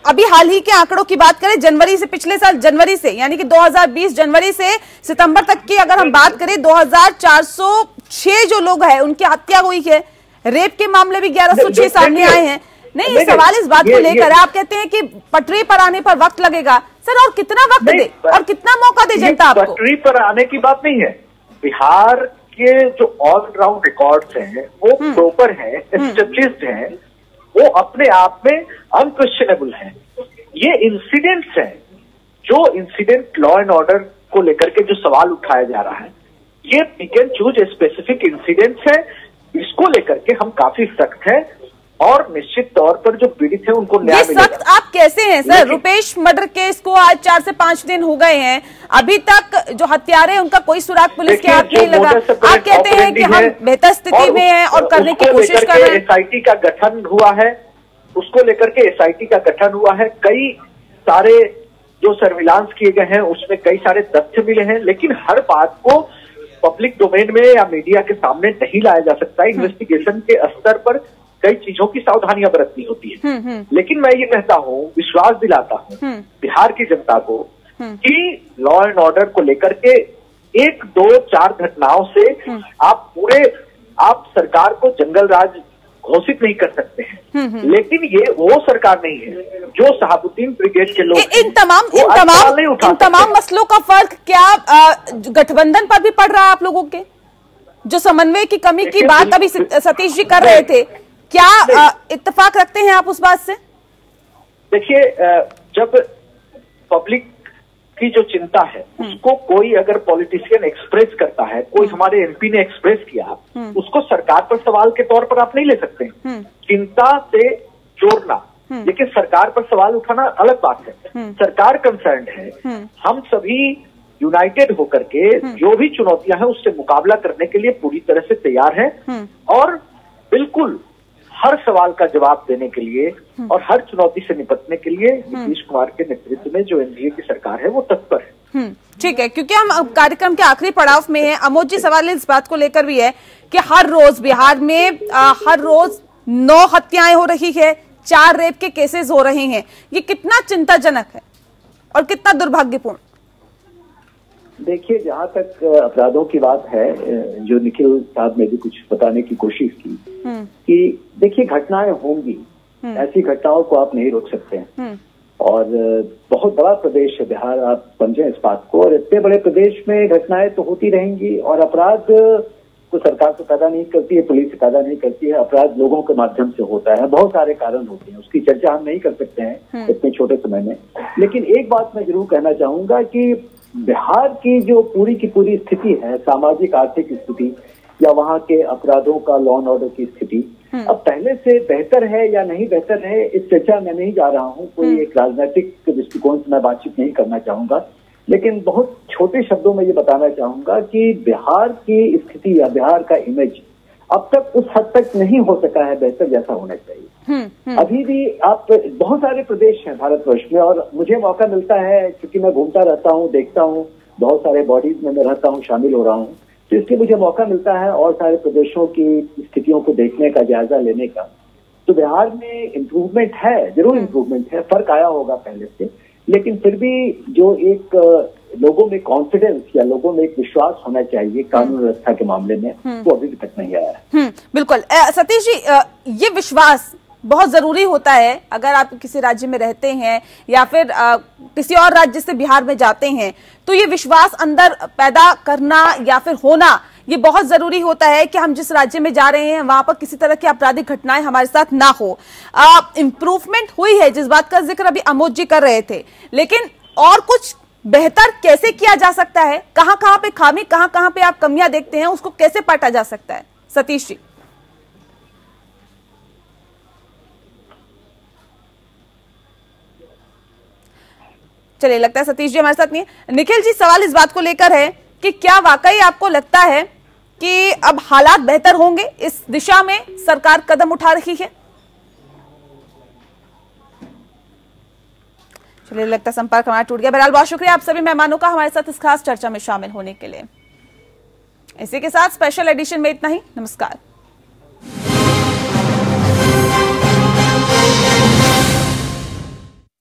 [SPEAKER 1] अभी हाल ही के आंकड़ों की बात करें, जनवरी से, पिछले साल जनवरी से, यानी कि 2020 जनवरी से सितंबर तक की अगर हम बात करें, 2406 जो लोग हैं उनकी हत्या हुई है। रेप के मामले भी 1106 सामने आए हैं। नहीं, सवाल इस बात को लेकर है, आप कहते हैं कि पटरी पर आने पर वक्त लगेगा। सर, और कितना वक्त दे और कितना मौका दे जनता आपको?
[SPEAKER 4] पटरी पर आने की बात नहीं है। बिहार के जो ऑलराउंड रिकॉर्ड्स हैं वो प्रॉपर हैं, एस्टेब्लिश्ड हैं, वो अपने आप में अनक्वेश्चनेबल हैं। ये इंसिडेंट्स हैं, जो इंसिडेंट लॉ एंड ऑर्डर को लेकर के जो सवाल उठाया जा रहा है, ये pick and choose specific incidents है। इसको लेकर के हम काफी सख्त हैं और निश्चित तौर पर जो पीड़ित है उनको न्याय मिलेगा।
[SPEAKER 1] सख्त आप कैसे हैं सर? रुपेश मर्डर केस को आज 4 से 5 दिन हो गए हैं, अभी तक जो हत्यारे उनका कोई सुराग पुलिस के हाथ नहीं लगा। आप कहते हैं कि हम बेहतर स्थिति में हैं और करने की कोशिश कर रहे हैं।
[SPEAKER 4] एसआईटी का गठन हुआ है, उसको लेकर के एसआईटी का गठन हुआ है। कई सारे जो सर्विलांस किए गए हैं उसमें कई सारे तथ्य मिले हैं, लेकिन हर बात को पब्लिक डोमेन में या मीडिया के सामने नहीं लाया जा सकता। इन्वेस्टिगेशन के स्तर पर कई चीजों की सावधानियां बरतनी होती है। लेकिन मैं ये कहता हूं, विश्वास दिलाता हूं बिहार की जनता को कि लॉ एंड ऑर्डर को लेकर के 1, 2, 4 घटनाओं से आप सरकार को जंगल राज घोषित नहीं कर सकते हैं। लेकिन ये वो सरकार नहीं है जो शहाबुद्दीन ब्रिगेड के लोग
[SPEAKER 1] इन तमाम मसलों का फर्क क्या गठबंधन पर भी पड़ रहा है आप लोगों के? जो समन्वय की कमी की बात अभी सतीश जी कर रहे थे, क्या इत्तेफाक रखते हैं आप उस बात से?
[SPEAKER 4] देखिए, जब पब्लिक की जो चिंता है उसको कोई अगर पॉलिटिशियन एक्सप्रेस करता है, कोई हमारे एमपी ने एक्सप्रेस किया, उसको सरकार पर सवाल के तौर पर आप नहीं ले सकते। चिंता से जोड़ना, लेकिन सरकार पर सवाल उठाना अलग बात है। सरकार कंसर्न है, हम सभी यूनाइटेड होकर के जो भी चुनौतियां हैं उससे मुकाबला करने के लिए पूरी तरह से तैयार है और बिल्कुल हर सवाल का जवाब देने के लिए और हर चुनौती से निपटने के लिए नीतीश कुमार के नेतृत्व में जो एनडीए की सरकार है वो तत्पर है।
[SPEAKER 1] ठीक है, क्योंकि हम कार्यक्रम के आखिरी पड़ाव में हैं। अमोद जी, सवाल इस बात को लेकर भी है कि हर रोज बिहार में हर रोज 9 हत्याएं हो रही है, 4 रेप के केसेस हो रहे हैं। ये कितना चिंताजनक है और कितना दुर्भाग्यपूर्ण?
[SPEAKER 4] देखिए, जहां तक अपराधों की बात है, जो निखिल साहब ने भी कुछ बताने की कोशिश की कि देखिए घटनाएं होंगी, ऐसी घटनाओं को आप नहीं रोक सकते हैं और बहुत बड़ा प्रदेश है बिहार, आप समझें इस बात को। और इतने बड़े प्रदेश में घटनाएं तो होती रहेंगी और अपराध को सरकार तो पैदा नहीं करती है, पुलिस पैदा नहीं करती है, अपराध लोगों के माध्यम से होता है। बहुत सारे कारण होते हैं, उसकी चर्चा हम नहीं कर सकते हैं इतने छोटे समय में। लेकिन एक बात मैं जरूर कहना चाहूंगा कि बिहार की जो पूरी की पूरी स्थिति है, सामाजिक आर्थिक स्थिति या वहाँ के अपराधों का लॉ एंड ऑर्डर की स्थिति अब पहले से बेहतर है या नहीं बेहतर है, इस चर्चा में नहीं जा रहा हूँ। कोई एक राजनीतिक दृष्टिकोण से मैं बातचीत नहीं करना चाहूंगा, लेकिन बहुत छोटे शब्दों में ये बताना चाहूंगा कि बिहार की स्थिति या बिहार का इमेज अब तक उस हद तक नहीं हो सका है बेहतर जैसा होना चाहिए। अभी भी आप बहुत सारे प्रदेश हैं भारतवर्ष में और मुझे मौका मिलता है क्योंकि मैं घूमता रहता हूँ, देखता हूँ, बहुत सारे बॉडीज में मैं रहता हूँ, शामिल हो रहा हूँ, तो इसलिए मुझे मौका मिलता है और सारे प्रदेशों की स्थितियों को देखने का, जायजा लेने का। तो बिहार में इम्प्रूवमेंट है, जरूर इम्प्रूवमेंट है, फर्क आया होगा पहले से, लेकिन फिर भी जो एक लोगों में कॉन्फिडेंस या लोगों में एक विश्वास होना चाहिए कानून व्यवस्था के मामले में, वो अभी तक नहीं आया है।
[SPEAKER 1] बिल्कुल सतीश जी, ये विश्वास बहुत जरूरी होता है अगर आप किसी राज्य में रहते हैं या फिर किसी और राज्य से बिहार में जाते हैं, तो ये विश्वास अंदर पैदा करना या फिर होना ये बहुत जरूरी होता है कि हम जिस राज्य में जा रहे हैं वहां पर किसी तरह की आपराधिक घटनाएं हमारे साथ ना हो। इम्प्रूवमेंट हुई है जिस बात का जिक्र अभी अमोद जी कर रहे थे, लेकिन और कुछ बेहतर कैसे किया जा सकता है? कहां पे खामी, कहां पे आप कमियां देखते हैं, उसको कैसे पाटा जा सकता है? सतीश जी। चलिए, लगता है सतीश जी हमारे साथ नहीं है। निखिल जी, सवाल इस बात को लेकर है कि क्या वाकई आपको लगता है कि अब हालात बेहतर होंगे, इस दिशा में सरकार कदम उठा रही है? चलिए, लगता है संपर्क हमारा टूट गया। बहरहाल बहुत शुक्रिया आप सभी मेहमानों का हमारे साथ इस खास चर्चा में शामिल होने के लिए। इसी के साथ स्पेशल एडिशन में इतना ही। नमस्कार।